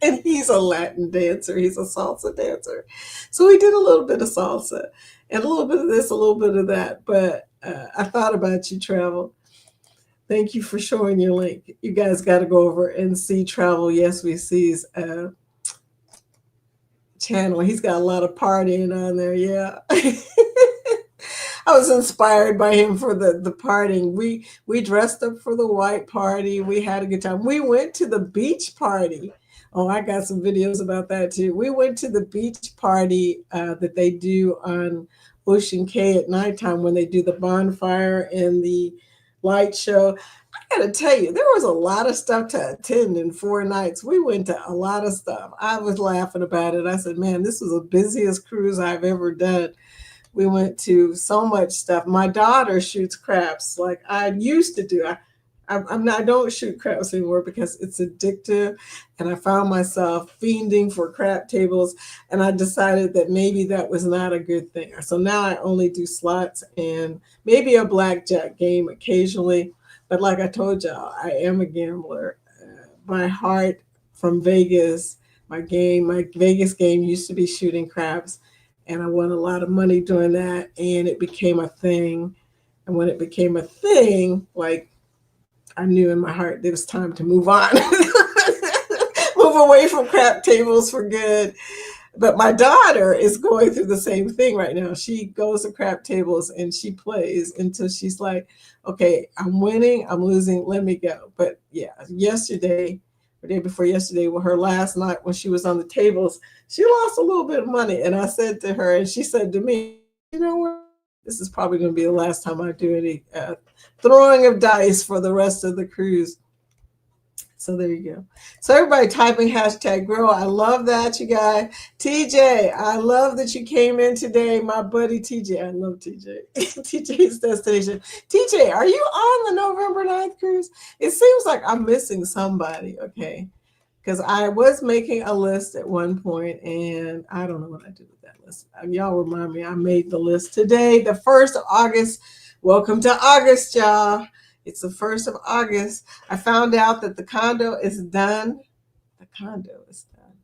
And he's a Latin dancer. He's a salsa dancer. So we did a little bit of salsa and a little bit of this, a little bit of that. But I thought about you, Travel. Thank you for showing your link. You guys got to go over and see Travel. Yes, we see's channel. He's got a lot of partying on there. Yeah. I was inspired by him for the partying. We dressed up for the white party. We had a good time. We went to the beach party. Oh, I got some videos about that too. We went to the beach party that they do on Ocean Cay at nighttime when they do the bonfire and the light show. I gotta tell you, there was a lot of stuff to attend in 4 nights. We went to a lot of stuff. I was laughing about it. I said, man, this was the busiest cruise I've ever done. We went to so much stuff. My daughter shoots craps like I used to do. I don't shoot craps anymore because it's addictive. And I found myself fiending for crap tables. And I decided that maybe that was not a good thing. So now I only do slots and maybe a blackjack game occasionally. But like I told y'all, I am a gambler. My heart from Vegas, my Vegas game used to be shooting craps. And I won a lot of money doing that. And it became a thing. And when it became a thing, like, I knew in my heart it was time to move on, move away from crap tables for good. But my daughter is going through the same thing right now. She goes to crap tables and she plays until she's like, okay, I'm winning, I'm losing, let me go. But yeah, yesterday the day before yesterday, with her last night when she was on the tables, she lost a little bit of money. And I said to her, and she said to me, you know what? This is probably going to be the last time I do any throwing of dice for the rest of the cruise. So there you go. So everybody typing hashtag grow. I love that, you guys. TJ, I love that you came in today. My buddy TJ. I love TJ. TJ's destination. TJ, are you on the November 9th cruise? It seems like I'm missing somebody, okay? Because I was making a list at one point, and I don't know what I did with that list. Y'all remind me, I made the list today, the 1st of August. Welcome to August, y'all. It's the 1st of August. I found out that the condo is done. The condo is done.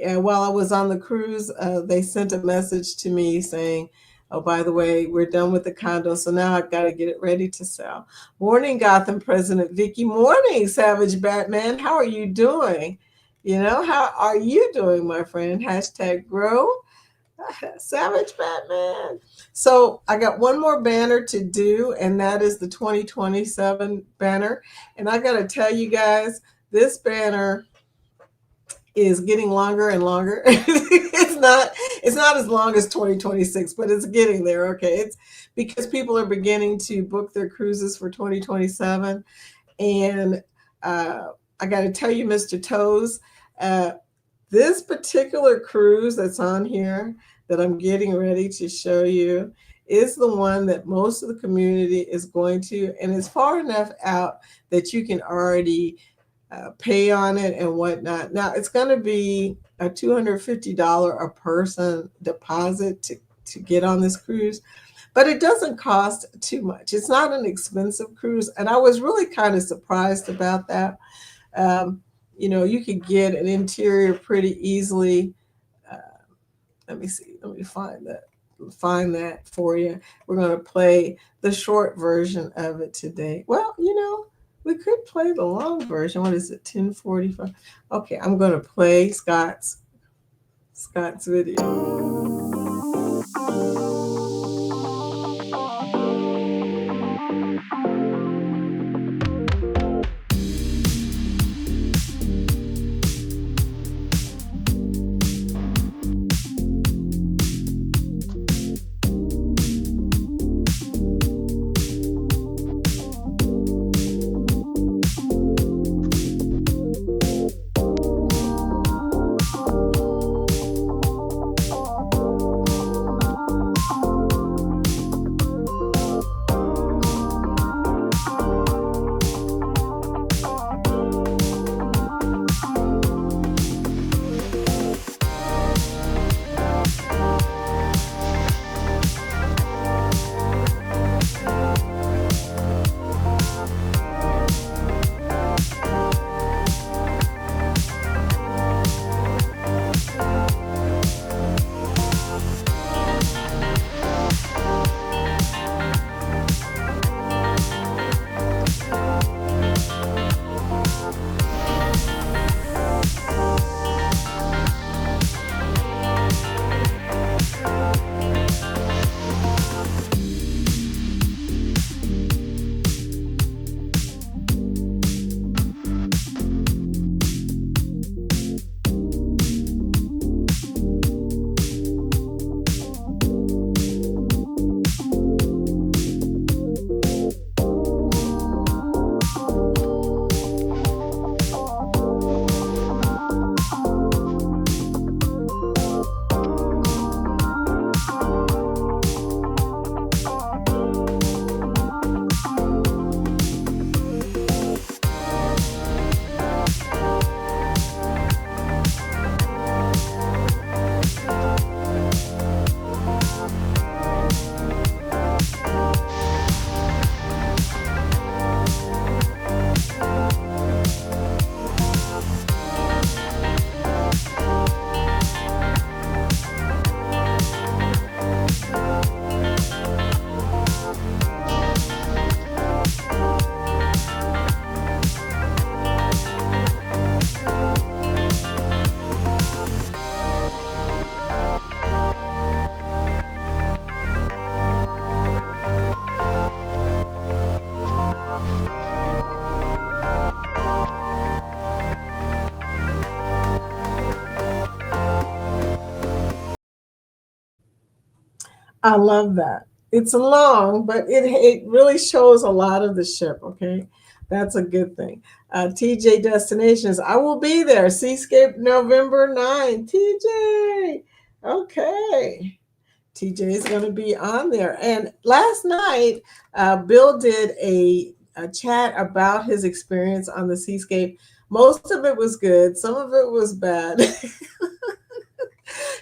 And while I was on the cruise, they sent a message to me saying, oh, by the way, we're done with the condo, so now I've got to get it ready to sell. Morning, Gotham President Vicky. Morning, Savage Batman. How are you doing? How are you doing, my friend? Hashtag grow. Savage Batman. So I got one more banner to do, and that is the 2027 banner. And I got to tell you guys, this banner is getting longer and longer. It's not as long as 2026, but it's getting there. Okay. It's because people are beginning to book their cruises for 2027. And I got to tell you, Mr. Toes, this particular cruise that's on here that I'm getting ready to show you is the one that most of the community is going to, and it's far enough out that you can already pay on it and whatnot. Now, it's going to be a $250 a person deposit to get on this cruise, but it doesn't cost too much. It's not an expensive cruise, and I was really kind of surprised about that. You could get an interior pretty easily. Let me see. Let me find that for you. We're going to play the short version of it today. Well, we could play the long version. What is it? 10:45. Okay, I'm going to play Scott's video. I love that. It's long, but it really shows a lot of the ship. Okay, that's a good thing. TJ Destinations. I will be there. Seascape November 9th. TJ. Okay. TJ is going to be on there. And last night, Bill did a chat about his experience on the Seascape. Most of it was good. Some of it was bad.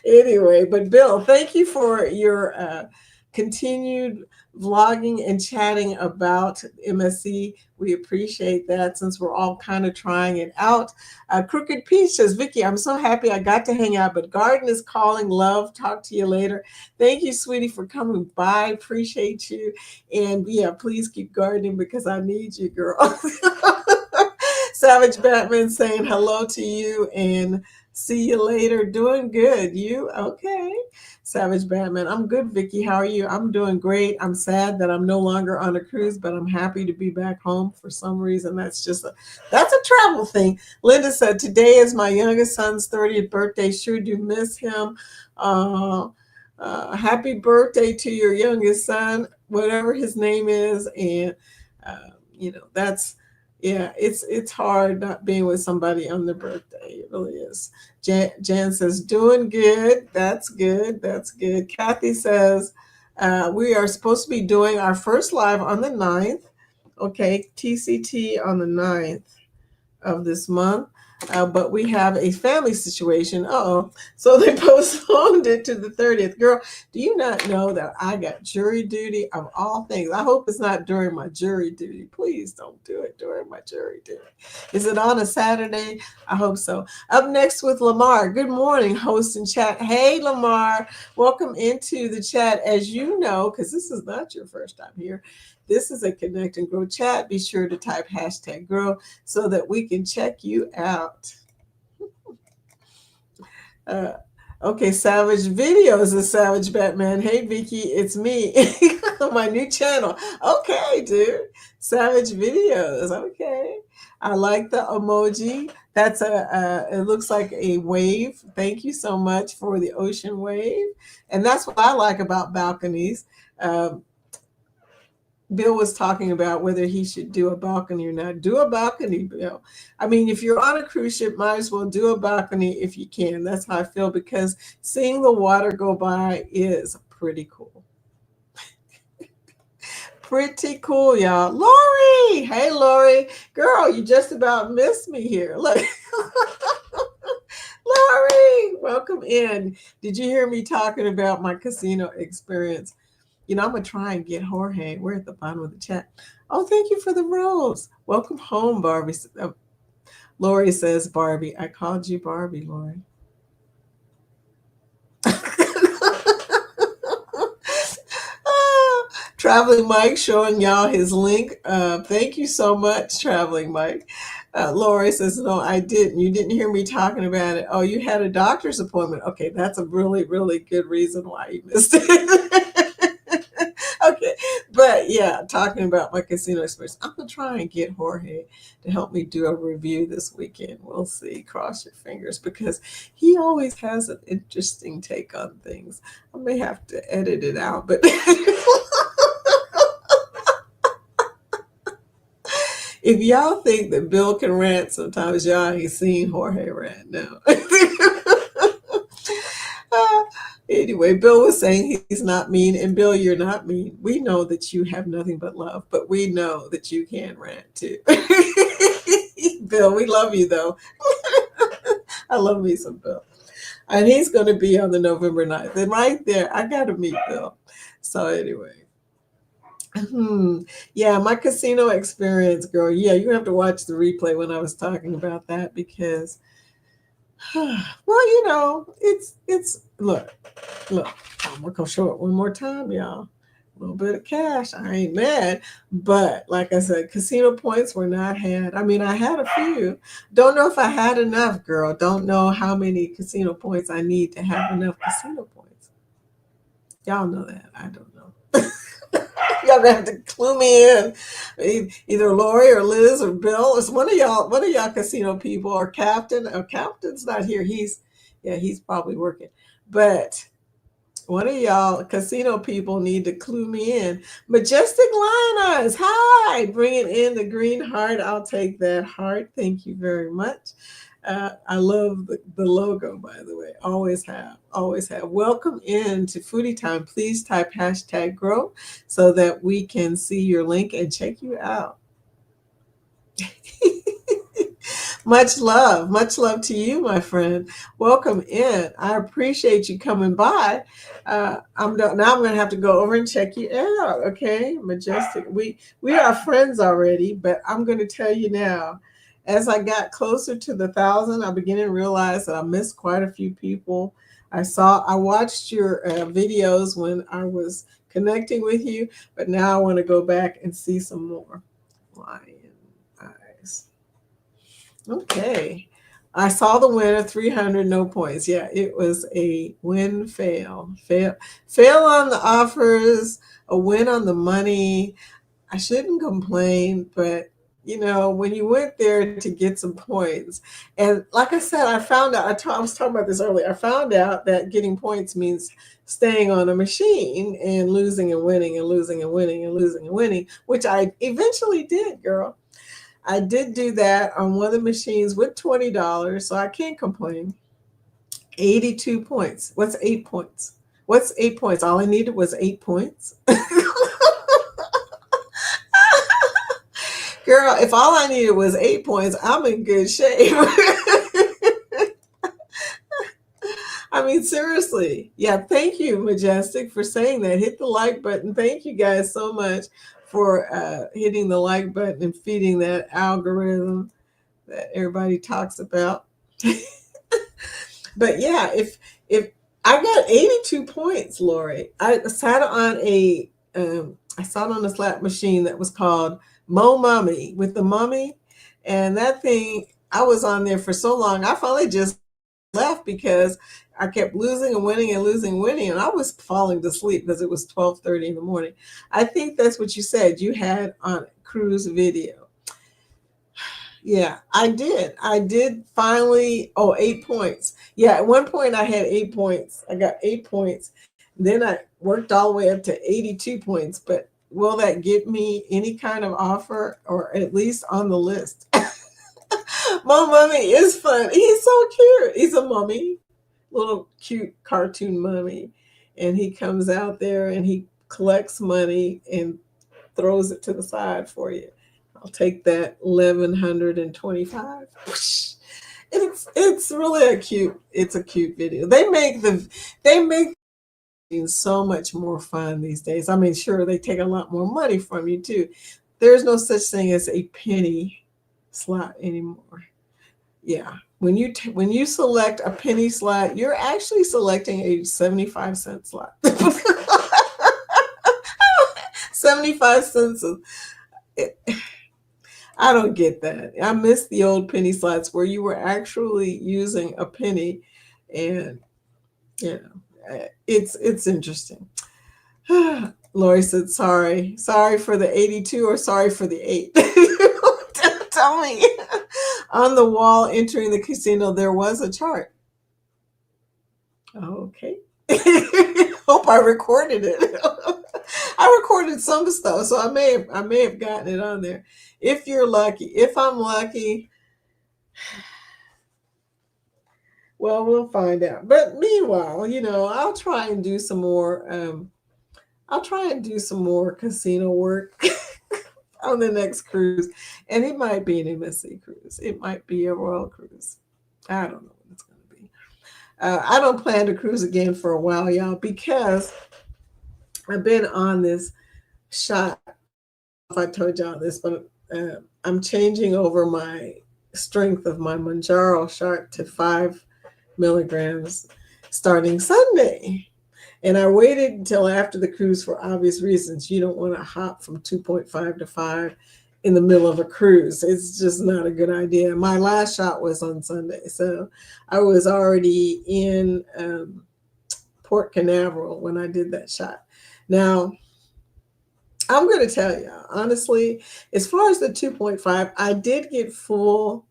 Anyway, but Bill, thank you for your continued vlogging and chatting about MSC. We appreciate that since we're all kind of trying it out. Crooked Peach says, Vicky, I'm so happy I got to hang out, but Garden is calling. Love. Talk to you later. Thank you, sweetie, for coming by. Appreciate you. And yeah, please keep gardening because I need you, girl. Savage Batman saying hello to you and see you later. Doing good. You okay? Savage Batman. I'm good, Vicky. How are you? I'm doing great. I'm sad that I'm no longer on a cruise, but I'm happy to be back home for some reason. That's a travel thing. Linda said today is my youngest son's 30th birthday. Sure do miss him. Uh, Happy birthday to your youngest son, whatever his name is, and that's yeah, it's hard not being with somebody on their birthday. It really is. Jan says, doing good. That's good. That's good. Kathy says, we are supposed to be doing our first live on the 9th. Okay, TCT on the 9th of this month. But we have a family situation. Uh-oh. So they postponed it to the 30th. Girl, do you not know that I got jury duty of all things? I hope it's not during my jury duty. Please don't do it during my jury duty. Is it on a Saturday? I hope so. Up next with Lamar. Good morning, host and chat. Hey, Lamar. Welcome into the chat. As you know, because this is not your first time here, this is a Connect and Grow chat. Be sure to type hashtag grow so that we can check you out. Uh, okay, Savage Videos is Savage Batman. Hey, Vicky, it's me. My new channel. Okay, dude. Savage Videos. Okay. I like the emoji. It looks like a wave. Thank you so much for the ocean wave. And that's what I like about balconies. Bill was talking about whether he should do a balcony or not. Do a balcony, Bill. I mean, if you're on a cruise ship, might as well do a balcony if you can. That's how I feel because seeing the water go by is pretty cool. Pretty cool, y'all. Lori! Hey, Lori. Girl, you just about missed me here. Look. Lori, welcome in. Did you hear me talking about my casino experience? I'm going to try and get Jorge. We're at the bottom of the chat. Oh, thank you for the rose. Welcome home, Barbie. Lori says, Barbie. I called you Barbie, Lori. Traveling Mike showing y'all his link. Thank you so much, Traveling Mike. Lori says, no, I didn't. You didn't hear me talking about it. Oh, you had a doctor's appointment. Okay, that's a really, really good reason why you missed it. Okay, but yeah, talking about my casino experience, I'm gonna try and get Jorge to help me do a review this weekend. We'll see. Cross your fingers because he always has an interesting take on things. I may have to edit it out, but if y'all think that Bill can rant, sometimes y'all ain't seen Jorge rant now. Anyway, Bill was saying he's not mean, and Bill, you're not mean. We know that you have nothing but love, but we know that you can rant too. Bill, we love you though. I love me some Bill. And he's going to be on the November 9th. And right there, I got to meet Bill. So anyway. Yeah, my casino experience, girl. Yeah, you have to watch the replay when I was talking about that because well, it's look, I'm gonna show it one more time, y'all. A little bit of cash. I ain't mad, but like I said, casino points were not had. I mean, I had a few. Don't know if I had enough, girl. Don't know how many casino points I need to have enough casino points. Y'all know that. I don't know. Y'all gonna have to clue me in. Either Lori or Liz or Bill. It's one of y'all casino people or Captain. Oh, Captain's not here. He's probably working. But One of y'all casino people need to clue me in. Majestic Lioness, hi! Bringing in the green heart. I'll take that heart. Thank you very much. I love the logo, by the way. Always have, always have. Welcome in to Foodie Time. Please type hashtag grow so that we can see your link and check you out. Much love to you, my friend. Welcome in. I appreciate you coming by. Now. I'm going to have to go over and check you out. Okay, Majestic. We are friends already, but I'm going to tell you now. As I got closer to the 1,000, I began to realize that I missed quite a few people. I watched your videos when I was connecting with you, but now I want to go back and see some more. Lion eyes. Okay. I saw the winner 300, no points. Yeah, it was a win fail. Fail on the offers, a win on the money. I shouldn't complain, but when you went there to get some points, and like I said, I found out, I was talking about this earlier. I found out that getting points means staying on a machine and losing and winning and losing and winning and losing and winning, which I eventually did, girl. I did do that on one of the machines with $20, so I can't complain. 82 points. What's 8 points? What's 8 points? All I needed was 8 points. Girl, if all I needed was 8 points, I'm in good shape. I mean, seriously. Yeah, thank you, Majestic, for saying that. Hit the like button. Thank you guys so much for hitting the like button and feeding that algorithm that everybody talks about. But yeah, if I got 82 points, Lori. I sat on a slot machine that was called Mo Mummy with the mummy, and that thing, I was on there for so long. I finally just left because I kept losing and winning and losing and winning, and I was falling to sleep because it was 12:30 in the morning. I think that's what you said you had on cruise video. Yeah, I did. I did finally. Oh, 8 points. Yeah, at one point I had 8 points. I got 8 points. Then I worked all the way up to 82 points. But will that get me any kind of offer or at least on the list? My mummy is fun. He's so cute. He's a mummy, little cute cartoon mummy. And he comes out there and he collects money and throws it to the side for you. I'll take that 1,125. It's really a cute video. They make so much more fun these days. I mean, sure, they take a lot more money from you too. There's no such thing as a penny slot anymore. Yeah. When you select a penny slot, you're actually selecting a 75-cent slot. 75 cents. I don't get that. I miss the old penny slots where you were actually using a penny, and it's interesting. Lori said, sorry for the 82 or sorry for the 8. Tell me. On the wall entering the casino, there was a chart. Okay. Hope I recorded it. I recorded some stuff, so I may have gotten it on there. If you're lucky, if I'm lucky, well, we'll find out. But meanwhile, I'll try and do some more. I'll try and do some more casino work on the next cruise, and it might be an MSC cruise. It might be a Royal cruise. I don't know what it's going to be. I don't plan to cruise again for a while, y'all, because I've been on this shot. If I told y'all this, but I'm changing over my strength of my Manjaro shot to 5 milligrams starting Sunday. And I waited until after the cruise for obvious reasons. You don't want to hop from 2.5 to 5 in the middle of a cruise. It's just not a good idea. My last shot was on Sunday. So I was already in Port Canaveral when I did that shot. Now, I'm going to tell you, honestly, as far as the 2.5, I did get full.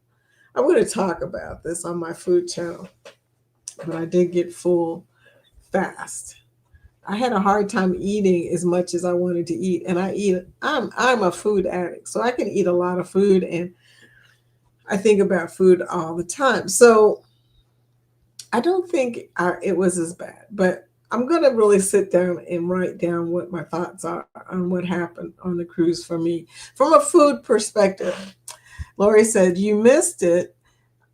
I'm going to talk about this on my food channel, but I did get full fast. I had a hard time eating as much as I wanted to eat, and I'm a food addict, so I can eat a lot of food, and I think about food all the time. So I don't think it was as bad, but I'm going to really sit down and write down what my thoughts are on what happened on the cruise for me from a food perspective. Lori said, "You missed it.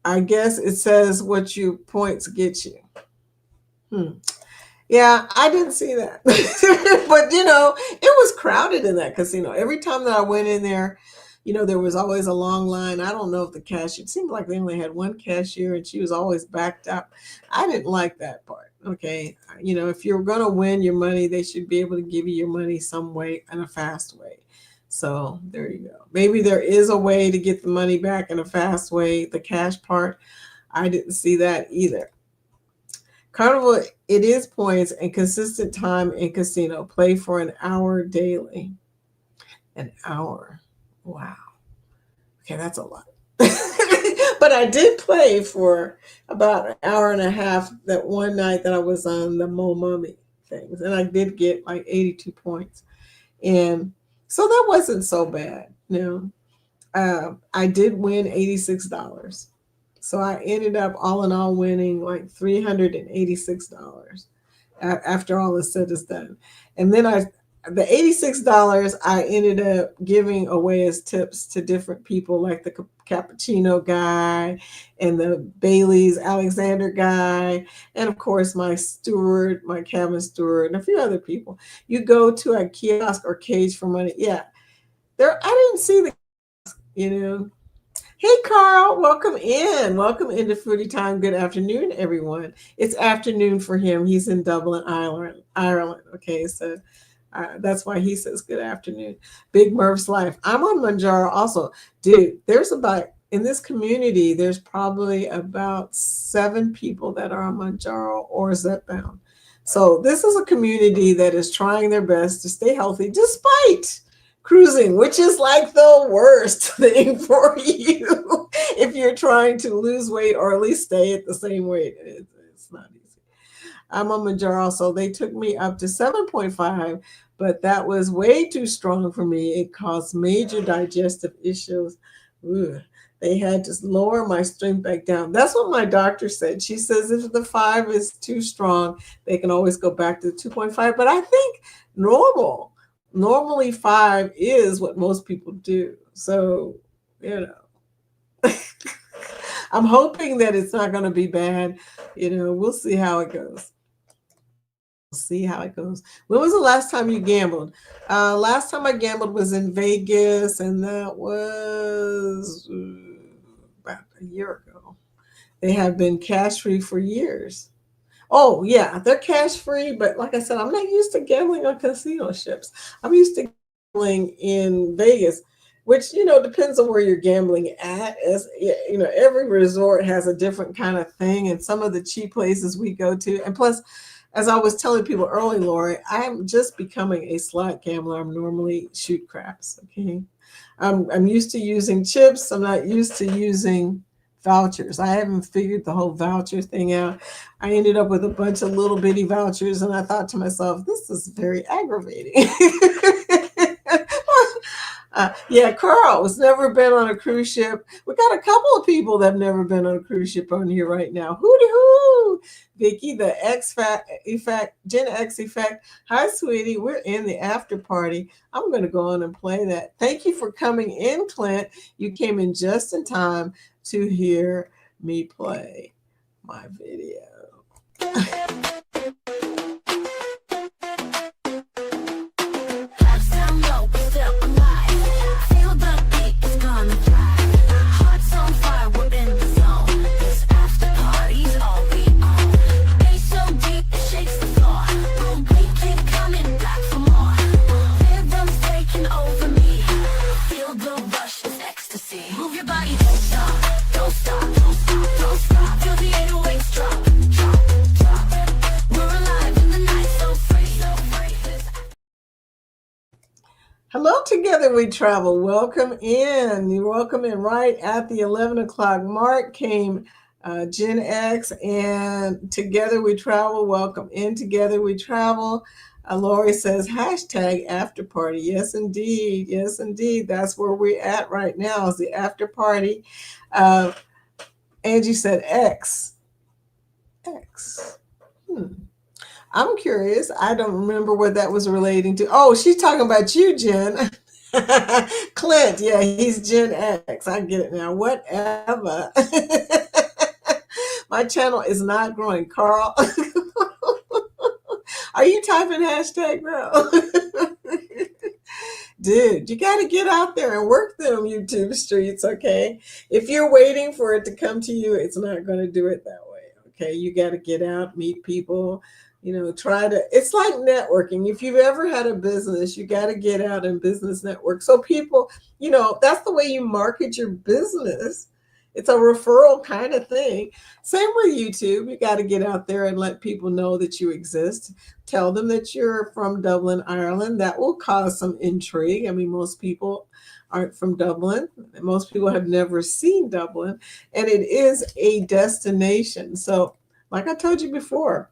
I guess it says what your points get you." Hmm. Yeah, I didn't see that. But it was crowded in that casino. Every time that I went in there, there was always a long line. I don't know if the cashier, it seemed like they only had one cashier and she was always backed up. I didn't like that part. Okay. If you're going to win your money, they should be able to give you your money some way in a fast way. So there you go. Maybe there is a way to get the money back in a fast way, the cash part. I didn't see that either. Carnival, it is points and consistent time in casino. Play for an hour daily. An hour. Wow. Okay, that's a lot. But I did play for about an hour and a half that one night that I was on the Mo Mummy things. And I did get like 82 points. And so that wasn't so bad. I did win $86. So I ended up all in all winning like $386 after all is said is done. And then the $86 I ended up giving away as tips to different people, like the cappuccino guy and the Bailey's Alexander guy, and of course my steward, my cabin steward, and a few other people. You go to a kiosk or cage for money. Yeah, there. I didn't see the, you know. Hey, Carl, welcome in. Welcome into Foodie Time. Good afternoon, everyone. It's afternoon for him. He's in Dublin, Ireland. Ireland. Okay, so that's why he says good afternoon. Big Murph's Life. I'm on Manjaro also. Dude, in this community, there's probably about 7 people that are on Manjaro or Zepbound. So this is a community that is trying their best to stay healthy despite cruising, which is like the worst thing for you if you're trying to lose weight or at least stay at the same weight. It's not easy. I'm on Manjaro, so they took me up to 7.5, but that was way too strong for me. It caused major digestive issues. Ugh. They had to lower my strength back down. That's what my doctor said. She says if the 5 is too strong, they can always go back to the 2.5. But I think normally 5 is what most people do. So, you know, I'm hoping that it's not going to be bad. We'll see how it goes. See how it goes. When was the last time you gambled? Last time I gambled was in Vegas, and that was about a year ago. They have been cash free for years. Oh yeah, they're cash free, but like I said, I'm not used to gambling on casino ships. I'm used to gambling in Vegas, which depends on where you're gambling at. As every resort has a different kind of thing, and some of the cheap places we go to, and plus, as I was telling people early, Lori, I am just becoming a slot gambler. I'm normally shoot craps. Okay, I'm used to using chips. I'm not used to using vouchers. I haven't figured the whole voucher thing out. I ended up with a bunch of little bitty vouchers, and I thought to myself, this is very aggravating. Yeah, Carl has never been on a cruise ship. We got a couple of people that have never been on a cruise ship on here right now. Hooty hoo! Vicky, the X effect, Gen X effect. Hi, sweetie. We're in the after party. I'm going to go on and play that. Thank you for coming in, Clint. You came in just in time to hear me play my video. Hello, together we travel. Welcome in. You're welcome in right at the 11 o'clock mark. Came Gen X, and Together We Travel. Welcome in Together We Travel. Lori says hashtag after party. Yes, indeed. Yes, indeed. That's where we're at right now is the after party. Uh, Angie said X. X. Hmm. I'm curious. I don't remember what that was relating to. Oh, she's talking about you, Jen. Clint, yeah, he's Gen X. I get it now. Whatever. My channel is not growing. Carl, are you typing hashtag bro? Dude, you got to get out there and work them YouTube streets, okay? If you're waiting for it to come to you, it's not going to do it that way, okay? You got to get out, meet people, try to, it's like networking. If you've ever had a business, you got to get out and business network. So people, that's the way you market your business. It's a referral kind of thing. Same with YouTube. You got to get out there and let people know that you exist. Tell them that you're from Dublin, Ireland. That will cause some intrigue. I mean, most people aren't from Dublin. Most people have never seen Dublin, and it is a destination. So, like I told you before,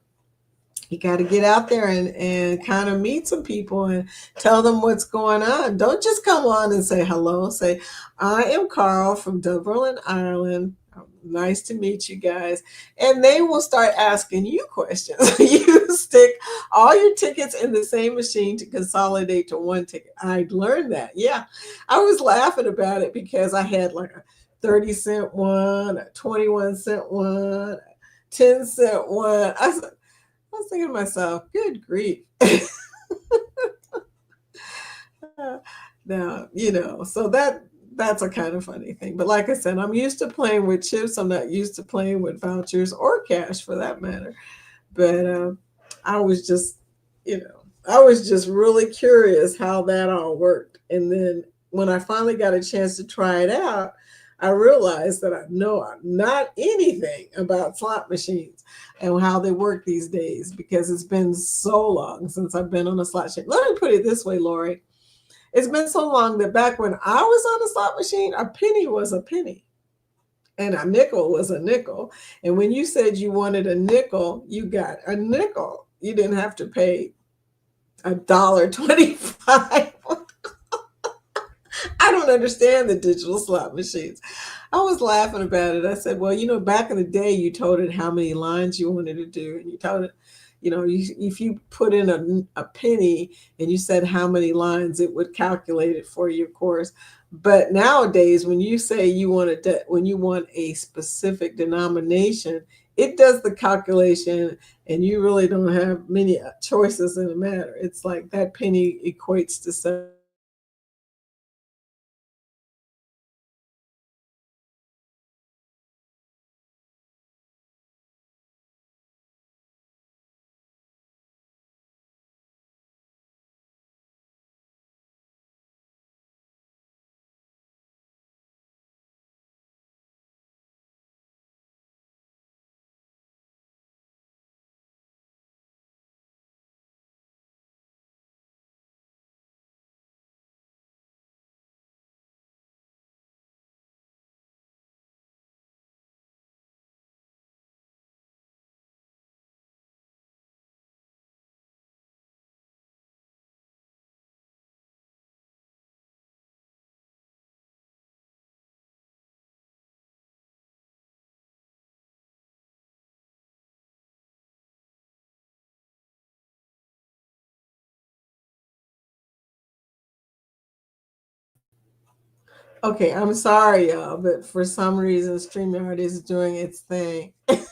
you got to get out there and kind of meet some people and tell them what's going on. Don't just come on and say hello. Say, I am Carl from Dublin, Ireland. Nice to meet you guys. And they will start asking you questions. You stick all your tickets in the same machine to consolidate to one ticket. I learned that. Yeah. I was laughing about it because I had like a 30-cent one, a 21-cent one, a 10-cent one. I was thinking to myself, good grief. Now, so that's a kind of funny thing. But like I said, I'm used to playing with chips. I'm not used to playing with vouchers or cash for that matter. But I was just, I was just really curious how that all worked. And then when I finally got a chance to try it out, I realized that I know not anything about slot machines and how they work these days because it's been so long since I've been on a slot machine. Let me put it this way, Lori. It's been so long that back when I was on a slot machine, a penny was a penny and a nickel was a nickel. And when you said you wanted a nickel, you got a nickel. You didn't have to pay $1.25. I don't understand the digital slot machines. I was laughing about it. I said, well, back in the day, you told it how many lines you wanted to do. And you told it, if you put in a penny and you said how many lines, it would calculate it for you, of course. But nowadays, when you say when you want a specific denomination, it does the calculation and you really don't have many choices in the matter. It's like that penny equates to 7. Okay, I'm sorry, y'all, but for some reason, StreamYard is doing its thing. It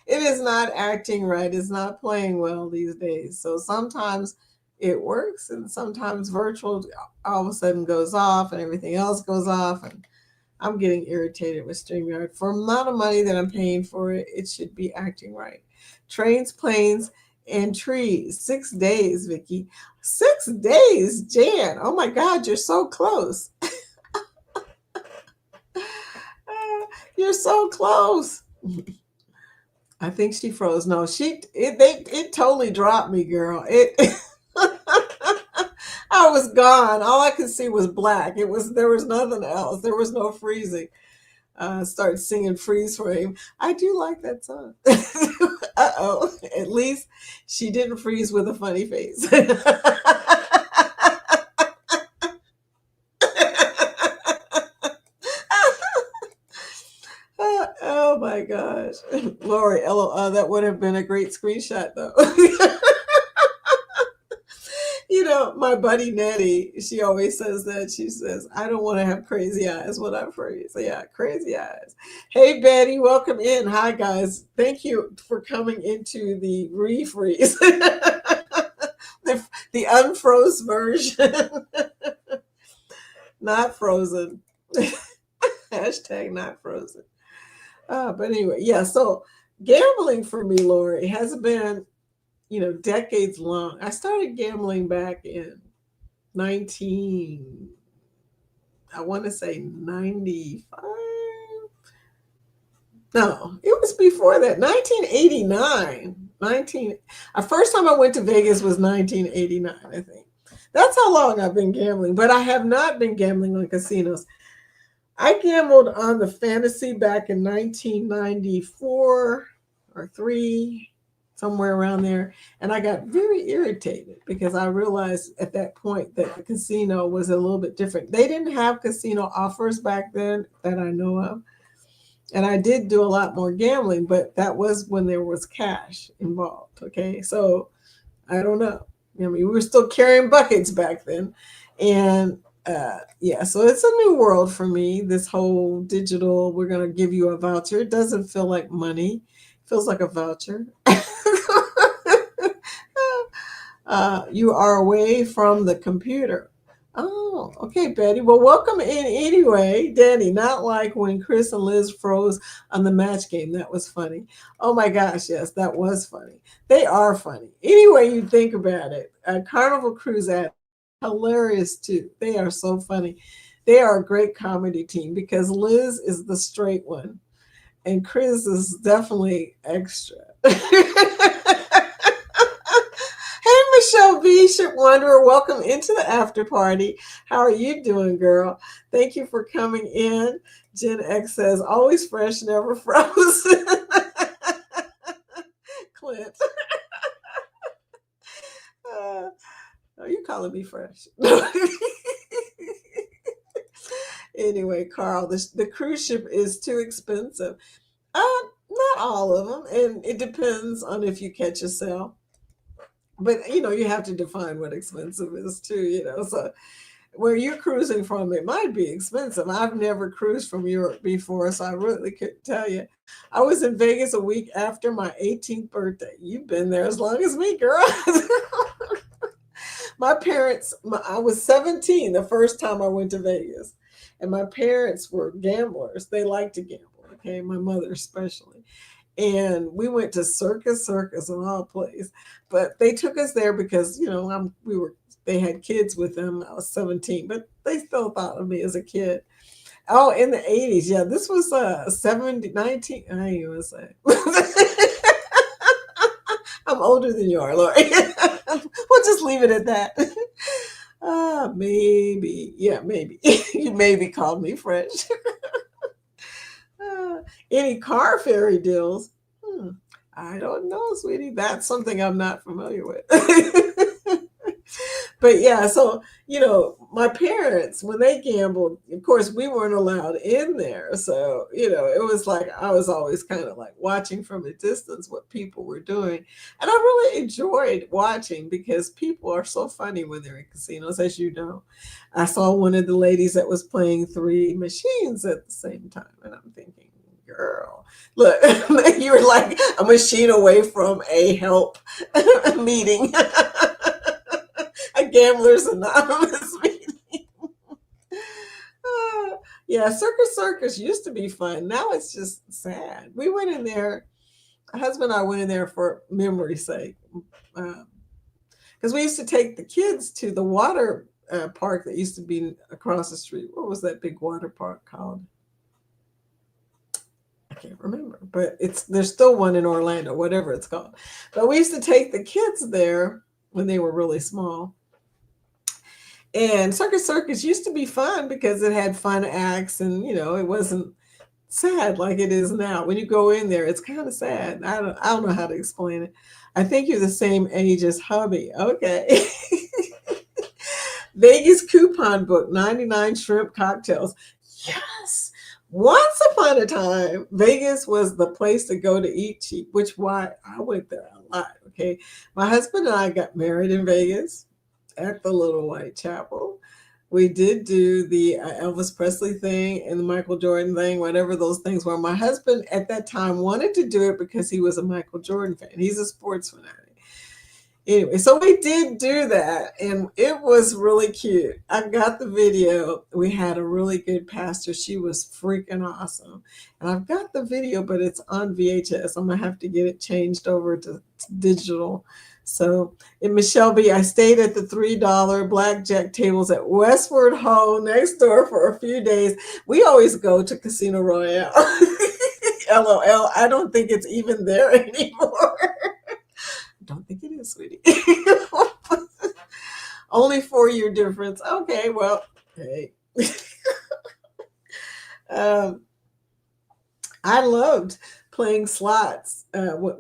is not acting right. It's not playing well these days. So sometimes it works, and sometimes virtual all of a sudden goes off, and everything else goes off. And I'm getting irritated with StreamYard. For the amount of money that I'm paying for it, it should be acting right. Trains, planes, and trees. 6 days, Vicky. 6 days, Jan. Oh my God, you're so close. You're so close. I think she froze. No, it totally dropped me, girl. It I was gone. All I could see was black. There was nothing else. There was no freezing. start singing Freeze Frame. I do like that song. Uh-oh. At least she didn't freeze with a funny face. Oh my gosh. Lori, that would have been a great screenshot though. My buddy Nettie, she always says that. She says, I don't want to have crazy eyes when I freeze. So yeah, crazy eyes. Hey, Betty, welcome in. Hi, guys. Thank you for coming into the refreeze, the unfroze version, not frozen. Hashtag not frozen. But anyway, yeah, so gambling for me, Lori, has been, decades long. I started gambling back in 19, I want to say 95. No, it was before that, 1989. First time I went to Vegas was 1989, I think. That's how long I've been gambling, but I have not been gambling on casinos. I gambled on the Fantasy back in 1994 or 3, somewhere around there. And I got very irritated because I realized at that point that the casino was a little bit different. They didn't have casino offers back then that I know of. And I did do a lot more gambling, but that was when there was cash involved. Okay. So I don't know. I mean, we were still carrying buckets back then. And yeah, so it's a new world for me. This whole digital, we're going to give you a voucher. It doesn't feel like money, it feels like a voucher. You are away from the computer. Oh, okay, Betty. Well, welcome in anyway. Danny, not like when Chris and Liz froze on the match game. That was funny. Oh my gosh, yes, that was funny. They are funny. Anyway, you think about it. Carnival Cruise at hilarious too. They are so funny. They are a great comedy team because Liz is the straight one and Chris is definitely extra. Hey, Michelle B. Ship Wanderer, welcome into the after party. How are you doing, girl? Thank you for coming in. Gen X says, always fresh, never frozen. Clint. Are you calling me fresh? Anyway, Carl, the cruise ship is too expensive. Not all of them, and it depends on if you catch a sale. But you have to define what expensive is too. So where you're cruising from, it might be expensive. I've never cruised from Europe before, so I really couldn't tell you. I was in Vegas a week after my 18th birthday. You've been there as long as me, girl. My parents, I was 17 the first time I went to Vegas, and my parents were gamblers. They liked to gamble. Okay, my mother especially. And we went to Circus of all places, but they took us there because they had kids with them. I was 17, but they still thought of me as a kid. Oh, in the 80s, yeah, this was 70, 19. I ain't even say. I'm older than you are, Lori. We'll just leave it at that. Maybe, yeah, maybe you maybe called me fresh. Any car ferry deals? I don't know, sweetie. That's something I'm not familiar with. But yeah, so my parents, when they gambled, of course, we weren't allowed in there. So it was like I was always kind of like watching from a distance what people were doing, and I really enjoyed watching because people are so funny when they're in casinos, as you know. I saw one of the ladies that was playing 3 machines at the same time, and I'm thinking, girl, look, you were like a machine away from a help meeting, a Gamblers Anonymous meeting. Yeah, Circus used to be fun. Now it's just sad. We went in there, my husband and I went in there for memory's sake, because we used to take the kids to the water park that used to be across the street. What was that big water park called? I can't remember, but there's still one in Orlando, whatever it's called. But we used to take the kids there when they were really small. And Circus used to be fun because it had fun acts and, it wasn't sad like it is now. When you go in there, it's kind of sad. I don't know how to explain it. I think you're the same age as hubby. Okay. Vegas coupon book, 99 shrimp cocktails. Yes. Once upon a time, Vegas was the place to go to eat cheap, which why I went there a lot. Okay. My husband and I got married in Vegas at the Little White Chapel. We did do the Elvis Presley thing and the Michael Jordan thing, whatever those things were. My husband at that time wanted to do it because he was a Michael Jordan fan. He's a sports fanatic. Anyway, so we did do that, and it was really cute. I got the video. We had a really good pastor. She was freaking awesome. And I've got the video, but it's on VHS. I'm going to have to get it changed over to digital. So in Michelle B, I stayed at the $3 blackjack tables at Westward Ho next door for a few days. We always go to Casino Royale. LOL. I don't think it's even there anymore. Don't think it is, sweetie. Only 4-year difference. Okay, well, hey. um, I loved playing slots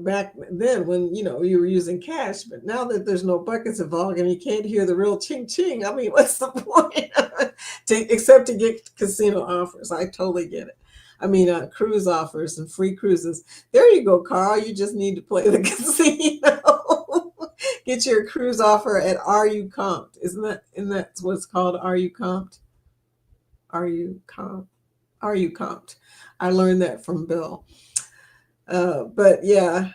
back then when you were using cash, but now that there's no buckets involved and you can't hear the real ching ching, I mean, what's the point? Except to get casino offers. I totally get it. I mean, cruise offers and free cruises. There you go, Carl. You just need to play the casino. Get your cruise offer at Are You Comped? Isn't that what's called? Are You Comped? Are You Comped? Are You Comped? I learned that from Bill. But yeah,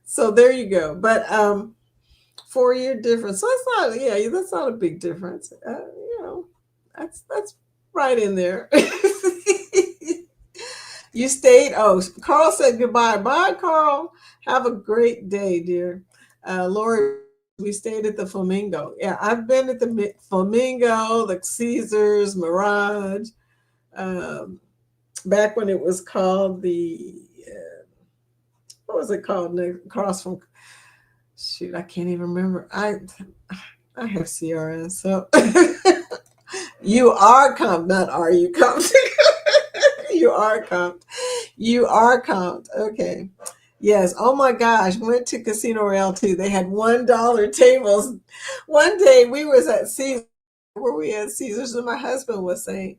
so there you go. But 4-year difference. So that's not a big difference. That's right in there. You stayed. Oh, Carl said goodbye. Bye, Carl. Have a great day, dear. Lori, we stayed at the Flamingo. Yeah, I've been at the Flamingo, the Caesars, Mirage. Back when it was called what was it called? Across from, shoot, I can't even remember. I have CRS, so you are comped, not are you comped. You are comped. You are comped. Okay. Yes. Oh my gosh. Went to Casino Royale too. They had $1 tables. One day we was at Caesars, where we had Caesars, and my husband was saying,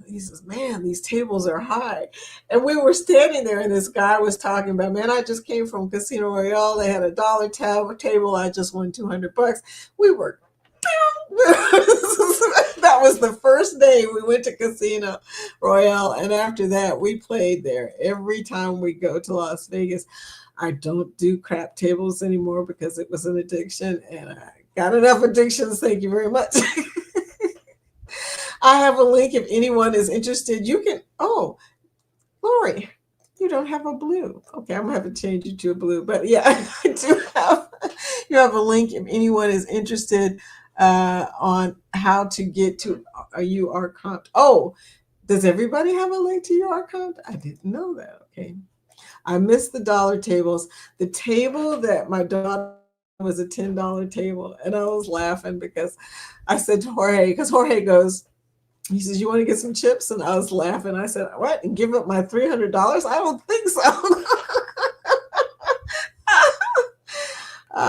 he says, man, these tables are high. And we were standing there and this guy was talking about, man, I just came from Casino Royale. They had $1 table. I just won $200. We were that was the first day we went to Casino Royale, and after that we played there every time we go to Las Vegas. I don't do crap tables anymore because it was an addiction, and I got enough addictions. Thank you very much. I have a link if anyone is interested. You can, oh, Lori, you don't have a blue. Okay, I'm gonna have to change you to a blue. But yeah, I do have, you have a link if anyone is interested on how to get to a UR comp. Oh, does everybody have a link to UR comp? I didn't know that. Okay. I missed the dollar tables. The table that my daughter was a $10 table, and I was laughing because I said to Jorge, because Jorge goes, he says, you want to get some chips? And I was laughing. I said, what? And give up my $300? I don't think so.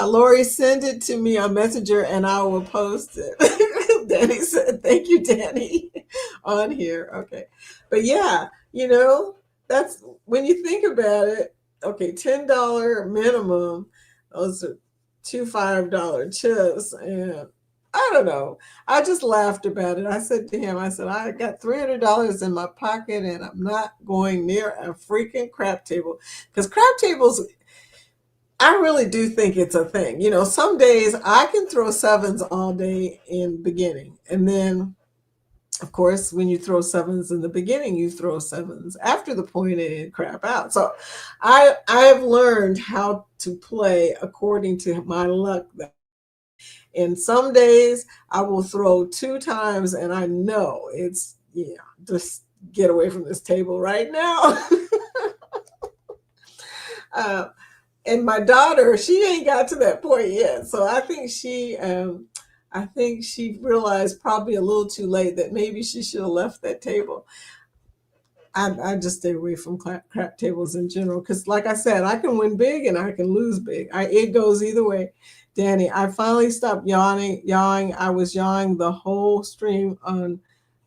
Lori, send it to me on Messenger and I will post it. Danny said, thank you, Danny, on here. Okay. But yeah, that's when you think about it. Okay, $10 minimum. Those are two $5 chips. And I don't know. I just laughed about it. I said to him, I said, I got $300 in my pocket and I'm not going near a freaking crap table. Because crap tables, I really do think it's a thing. Some days I can throw sevens all day in beginning. And then, of course, when you throw sevens in the beginning, you throw sevens after the point and crap out. So I've learned how to play according to my luck. And some days I will throw 2 times and I know it's, just get away from this table right now. And my daughter, she ain't got to that point yet. So I think I think she realized probably a little too late that maybe she should have left that table. I just stay away from crap tables in general because, like I said, I can win big and I can lose big. It goes either way. Danny, I finally stopped yawing. I was yawing the whole stream on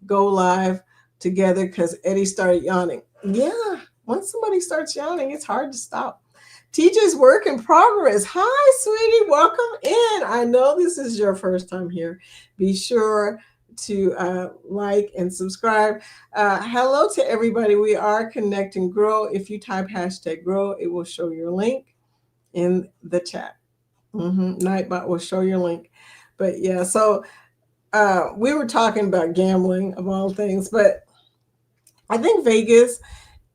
Go Live together because Eddie started yawning. Yeah, once somebody starts yawning, it's hard to stop. TJ's work in progress. Hi, sweetie. Welcome in. I know this is your first time here. Be sure to like and subscribe. Hello to everybody. We are Connect and Grow. If you type hashtag grow, it will show your link in the chat. Nightbot will show your link. But yeah, so we were talking about gambling of all things, but I think Vegas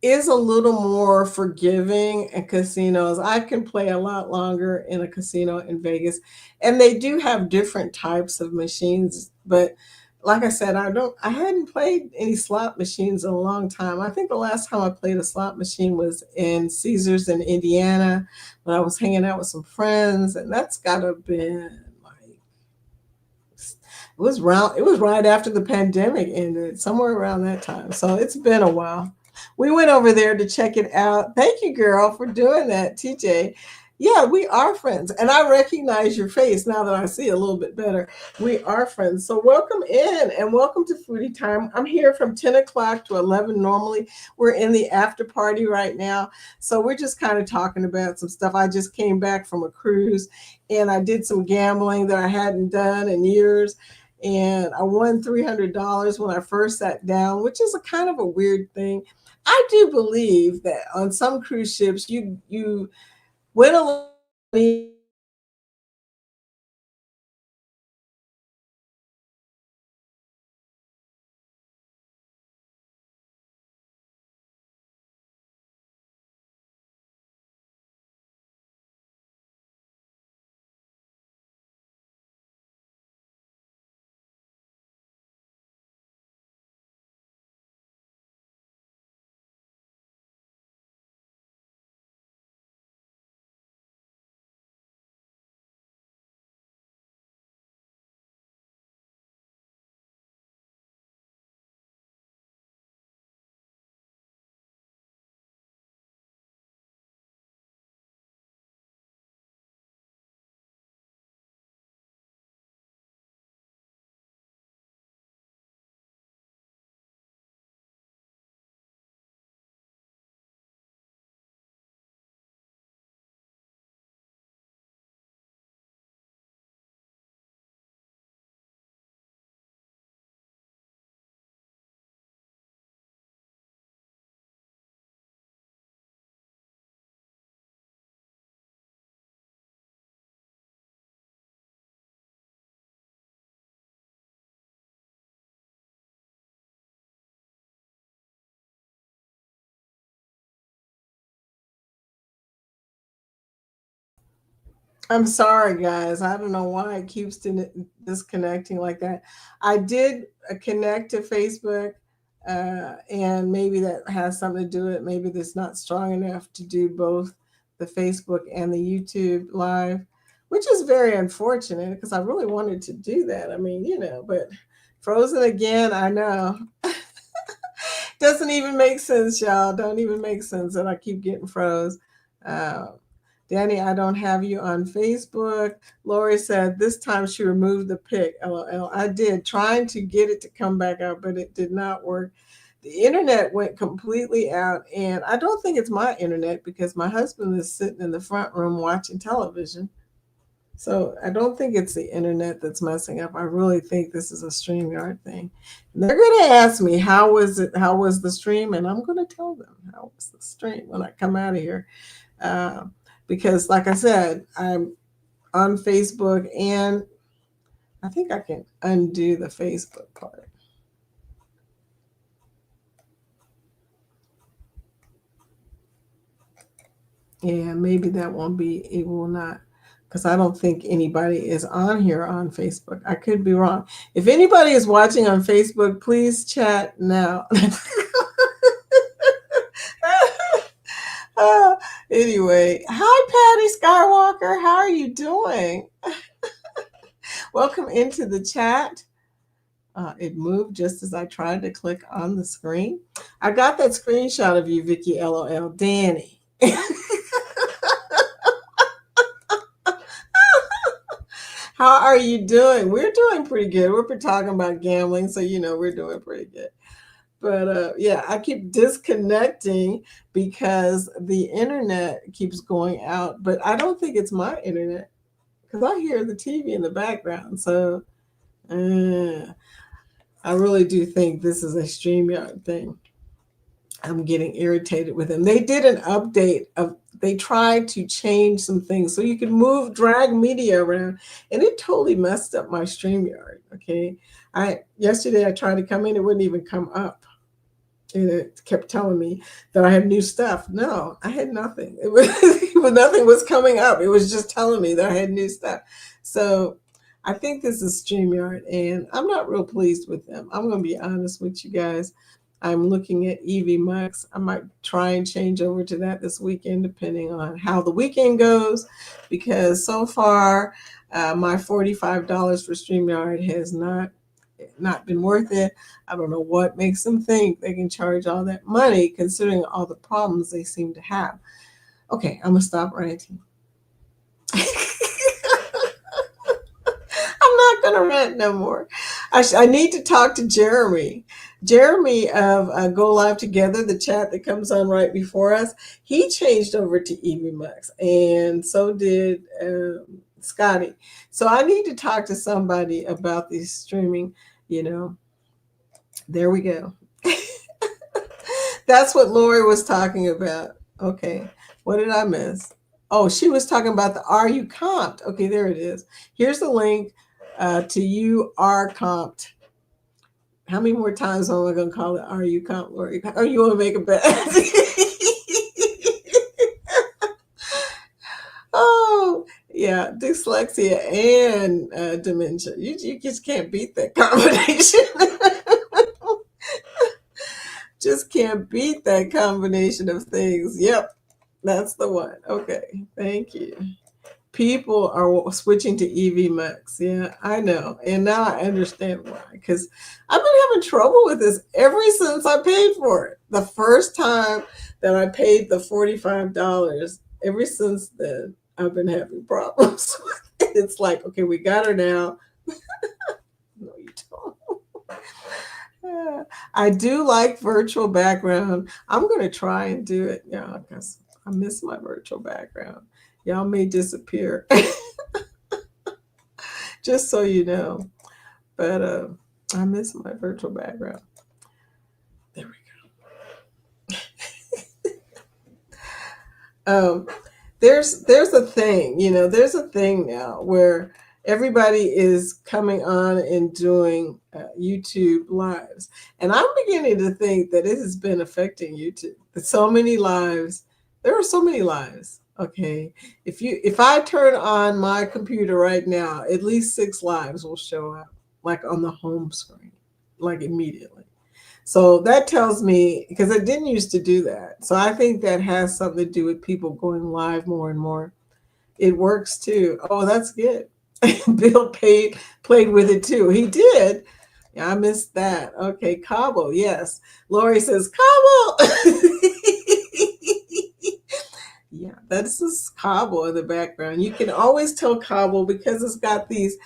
is a little more forgiving in casinos. I can play a lot longer in a casino in Vegas, and they do have different types of machines. But like I said, I hadn't played any slot machines in a long time. I think the last time I played a slot machine was in Caesars in Indiana when I was hanging out with some friends, and that's gotta have been like it was right after the pandemic ended, somewhere around that time. So it's been a while. We went over there to check it out. Thank you, girl, for doing that, TJ. Yeah, we are friends. And I recognize your face now that I see a little bit better. We are friends. So welcome in and welcome to Foodie Time. I'm here from 10 o'clock to 11 normally. We're in the after party right now. So we're just kind of talking about some stuff. I just came back from a cruise and I did some gambling that I hadn't done in years, and I won $300 when I first sat down, which is a kind of a weird thing. I do believe that on some cruise ships, you win a lot of money. I'm sorry, guys. I don't know why it keeps disconnecting like that. I did connect to Facebook, and maybe that has something to do with it. Maybe that's not strong enough to do both the Facebook and the YouTube live, which is very unfortunate because I really wanted to do that. I mean, but frozen again, I know. Doesn't even make sense, y'all. Don't even make sense that I keep getting froze. Uh, Danny, I don't have you on Facebook. Lori said this time she removed the pic. LOL. I did, trying to get it to come back out, but it did not work. The internet went completely out, and I don't think it's my internet because my husband is sitting in the front room watching television. So I don't think it's the internet that's messing up. I really think this is a StreamYard thing. And they're going to ask me, how was it? How was the stream? And I'm going to tell them how was the stream when I come out of here. Uh, because, like I said, I'm on Facebook, and I think I can undo the Facebook part. Yeah, maybe that won't be, it will not, because I don't think anybody is on here on Facebook. I could be wrong. If anybody is watching on Facebook, please chat now. uh, anyway, hi, Patty Skywalker. How are you doing? Welcome into the chat. It moved just as I tried to click on the screen. I got that screenshot of you, Vicky LOL. Danny. How are you doing? We're doing pretty good. We're talking about gambling, so we're doing pretty good. But yeah, I keep disconnecting because the internet keeps going out. But I don't think it's my internet because I hear the TV in the background. So I really do think this is a StreamYard thing. I'm getting irritated with them. They did an update of they tried to change some things so you could drag media around, and it totally messed up my StreamYard. Okay. Yesterday I tried to come in, it wouldn't even come up. And it kept telling me that I had new stuff. No, I had nothing. Nothing was coming up. It was just telling me that I had new stuff. So I think this is StreamYard, and I'm not real pleased with them. I'm going to be honest with you guys. I'm looking at EV Max. I might try and change over to that this weekend, depending on how the weekend goes, because so far my $45 for StreamYard has not been worth it. I don't know what makes them think they can charge all that money, considering all the problems they seem to have. Okay, I'm gonna stop ranting. I'm not gonna rant no more. I need to talk to Jeremy. Jeremy of Go Live Together, the chat that comes on right before us, he changed over to EV Max, and so did Scotty. So I need to talk to somebody about these streaming. There we go. That's what Lori was talking about. Okay, what did I miss? Oh, she was talking about the Are You Comped? Okay, there it is. Here's the link to You Are Comped. How many more times am I going to call it Are You Comped, Lori? Oh, you want to make a bet? Oh, yeah, dyslexia and dementia. You just can't beat that combination. Just can't beat that combination of things. Yep, that's the one. Okay, thank you. People are switching to EV Max. Yeah, I know. And now I understand why. Because I've been having trouble with this ever since I paid for it. The first time that I paid the $45, ever since then, I've been having problems. It's like, okay, we got her now. No, you don't. I do like virtual background. I'm going to try and do it. Yeah, because I miss my virtual background. Y'all may disappear. Just so you know. But I miss my virtual background. There we go. There's a thing, there's a thing now where everybody is coming on and doing YouTube lives, and I'm beginning to think that it has been affecting YouTube. So many lives, there are so many lives. Okay, if I turn on my computer right now, at least 6 lives will show up, like on the home screen, like immediately. So that tells me, because it didn't used to do that. So I think that has something to do with people going live more and more. It works too. Oh, that's good. Bill played with it too. He did. Yeah, I missed that. Okay, Cabo, yes. Lori says, Cabo. Yeah, that's just Cabo in the background. You can always tell Cabo because it's got these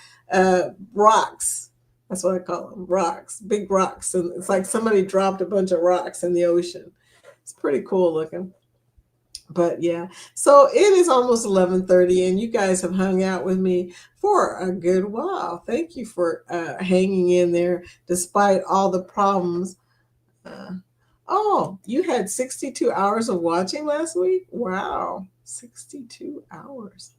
rocks. That's what I call them, rocks, big rocks. And it's like somebody dropped a bunch of rocks in the ocean. It's pretty cool looking. But yeah, so it is almost 11:30, and you guys have hung out with me for a good while. Thank you for hanging in there despite all the problems. Oh, you had 62 hours of watching last week? Wow, 62 hours.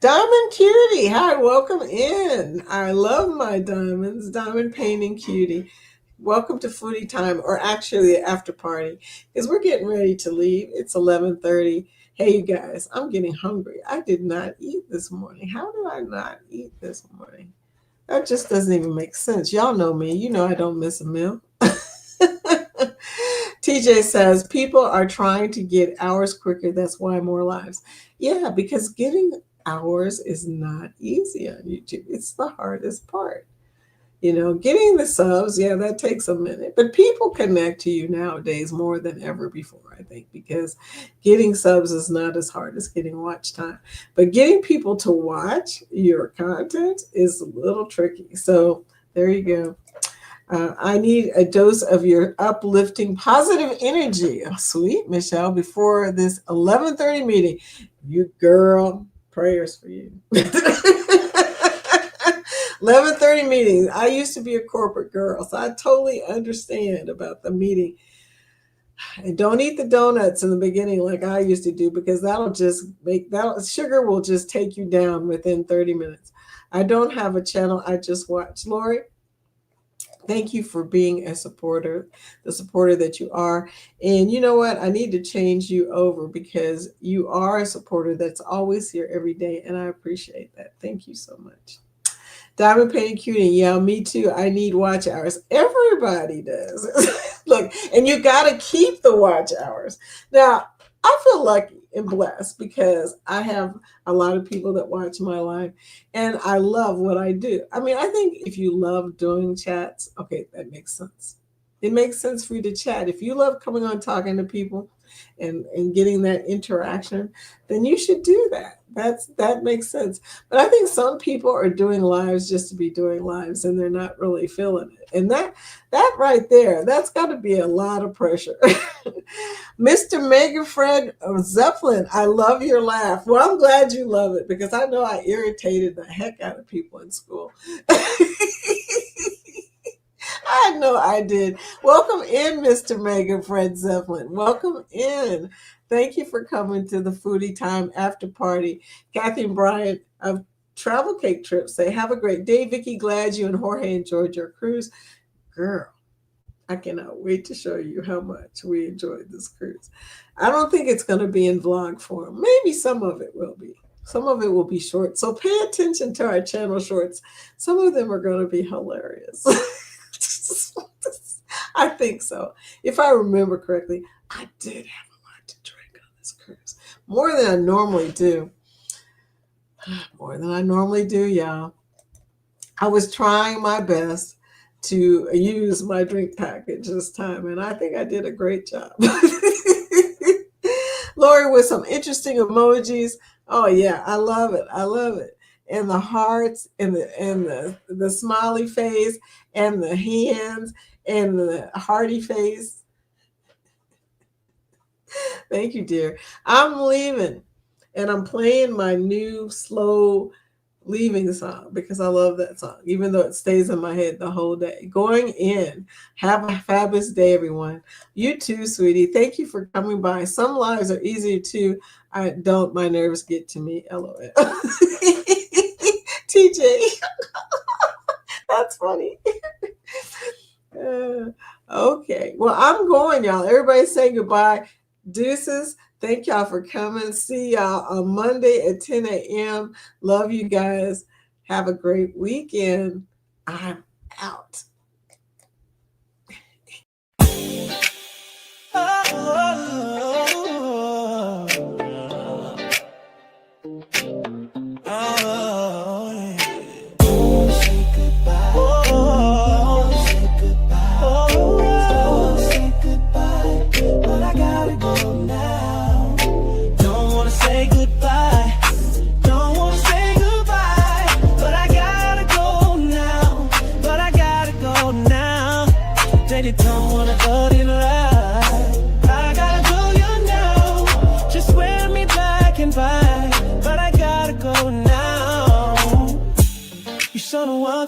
Diamond Cutie, hi, welcome in. I love my diamonds. Diamond Painting Cutie. Welcome to Foodie Time, or actually the after party, because we're getting ready to leave. It's 11:30. Hey, you guys, I'm getting hungry. I did not eat this morning. How did I not eat this morning? That just doesn't even make sense. Y'all know me. You know I don't miss a meal. TJ says, people are trying to get hours quicker. That's why more lives. Yeah, because getting hours is not easy on YouTube. It's the hardest part. Getting the subs, yeah, that takes a minute. But people connect to you nowadays more than ever before, I think, because getting subs is not as hard as getting watch time. But getting people to watch your content is a little tricky. So there you go. I need a dose of your uplifting, positive energy. Oh, sweet, Michelle, before this 11:30 meeting. You girl, prayers for you. 11:30 meetings. I used to be a corporate girl, so I totally understand about the meeting. And don't eat the donuts in the beginning like I used to do, because sugar will just take you down within 30 minutes. I don't have a channel. I just watch. Lori, thank you for being a supporter, the supporter that you are. And you know what? I need to change you over, because you are a supporter that's always here every day. And I appreciate that. Thank you so much. Diamond Painted Cutie, yeah, me too. I need watch hours. Everybody does. Look, and you got to keep the watch hours. Now, I feel lucky and blessed because I have a lot of people that watch my live, and I love what I do. I mean, I think if you love doing chats, okay, that makes sense. It makes sense for you to chat. If you love coming on talking to people and getting that interaction, then you should do that. That makes sense. But I think some people are doing lives just to be doing lives, and they're not really feeling it. And that right there, that's got to be a lot of pressure. Mr. Mega Fred Zeppelin, I love your laugh. Well, I'm glad you love it, because I know I irritated the heck out of people in school. I know I did. Welcome in, Mr. Mega Fred Zeppelin. Welcome in. Thank you for coming to the Foodie Time after party. Kathy and Brian of Travel Cake Trips say, have a great day. Vicky, glad you and Jorge enjoyed your cruise. Girl, I cannot wait to show you how much we enjoyed this cruise. I don't think it's going to be in vlog form. Maybe some of it will be. Some of it will be short. So pay attention to our channel shorts. Some of them are going to be hilarious. I think so. If I remember correctly, I did have a lot to drink on this cruise. More than I normally do. More than I normally do, y'all. I was trying my best to use my drink package this time, and I think I did a great job. Lori with some interesting emojis. Oh yeah, I love it. I love it. And the hearts and the smiley face and the hands and the hearty face. Thank you, dear. I'm leaving, and I'm playing my new slow leaving song because I love that song, even though it stays in my head the whole day. Going in. Have a fabulous day, everyone. You too, sweetie. Thank you for coming by. Some lives are easier too. I don't. My nerves get to me. LOL. TJ. That's funny. Okay. Well, I'm going, y'all. Everybody say goodbye. Deuces. Thank y'all for coming. See y'all on Monday at 10 a.m. Love you guys. Have a great weekend. I'm out.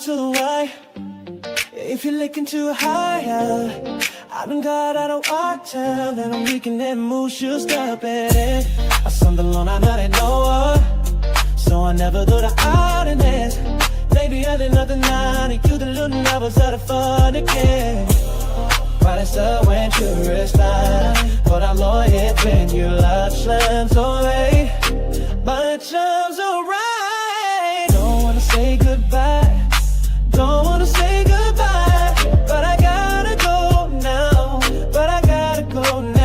To the right, if you're looking too higher, I done got out of water, then I'm making that move, should stop at it. I something alone, I'm not at nowhere, so I never do the oddness. Maybe I did nothing now, you the little I was out of fun again. Right as I went to rest time, but I'm loyal when you love slams away. My time's alright, don't wanna say goodbye. Don't wanna say goodbye, but I gotta go now. But I gotta go now.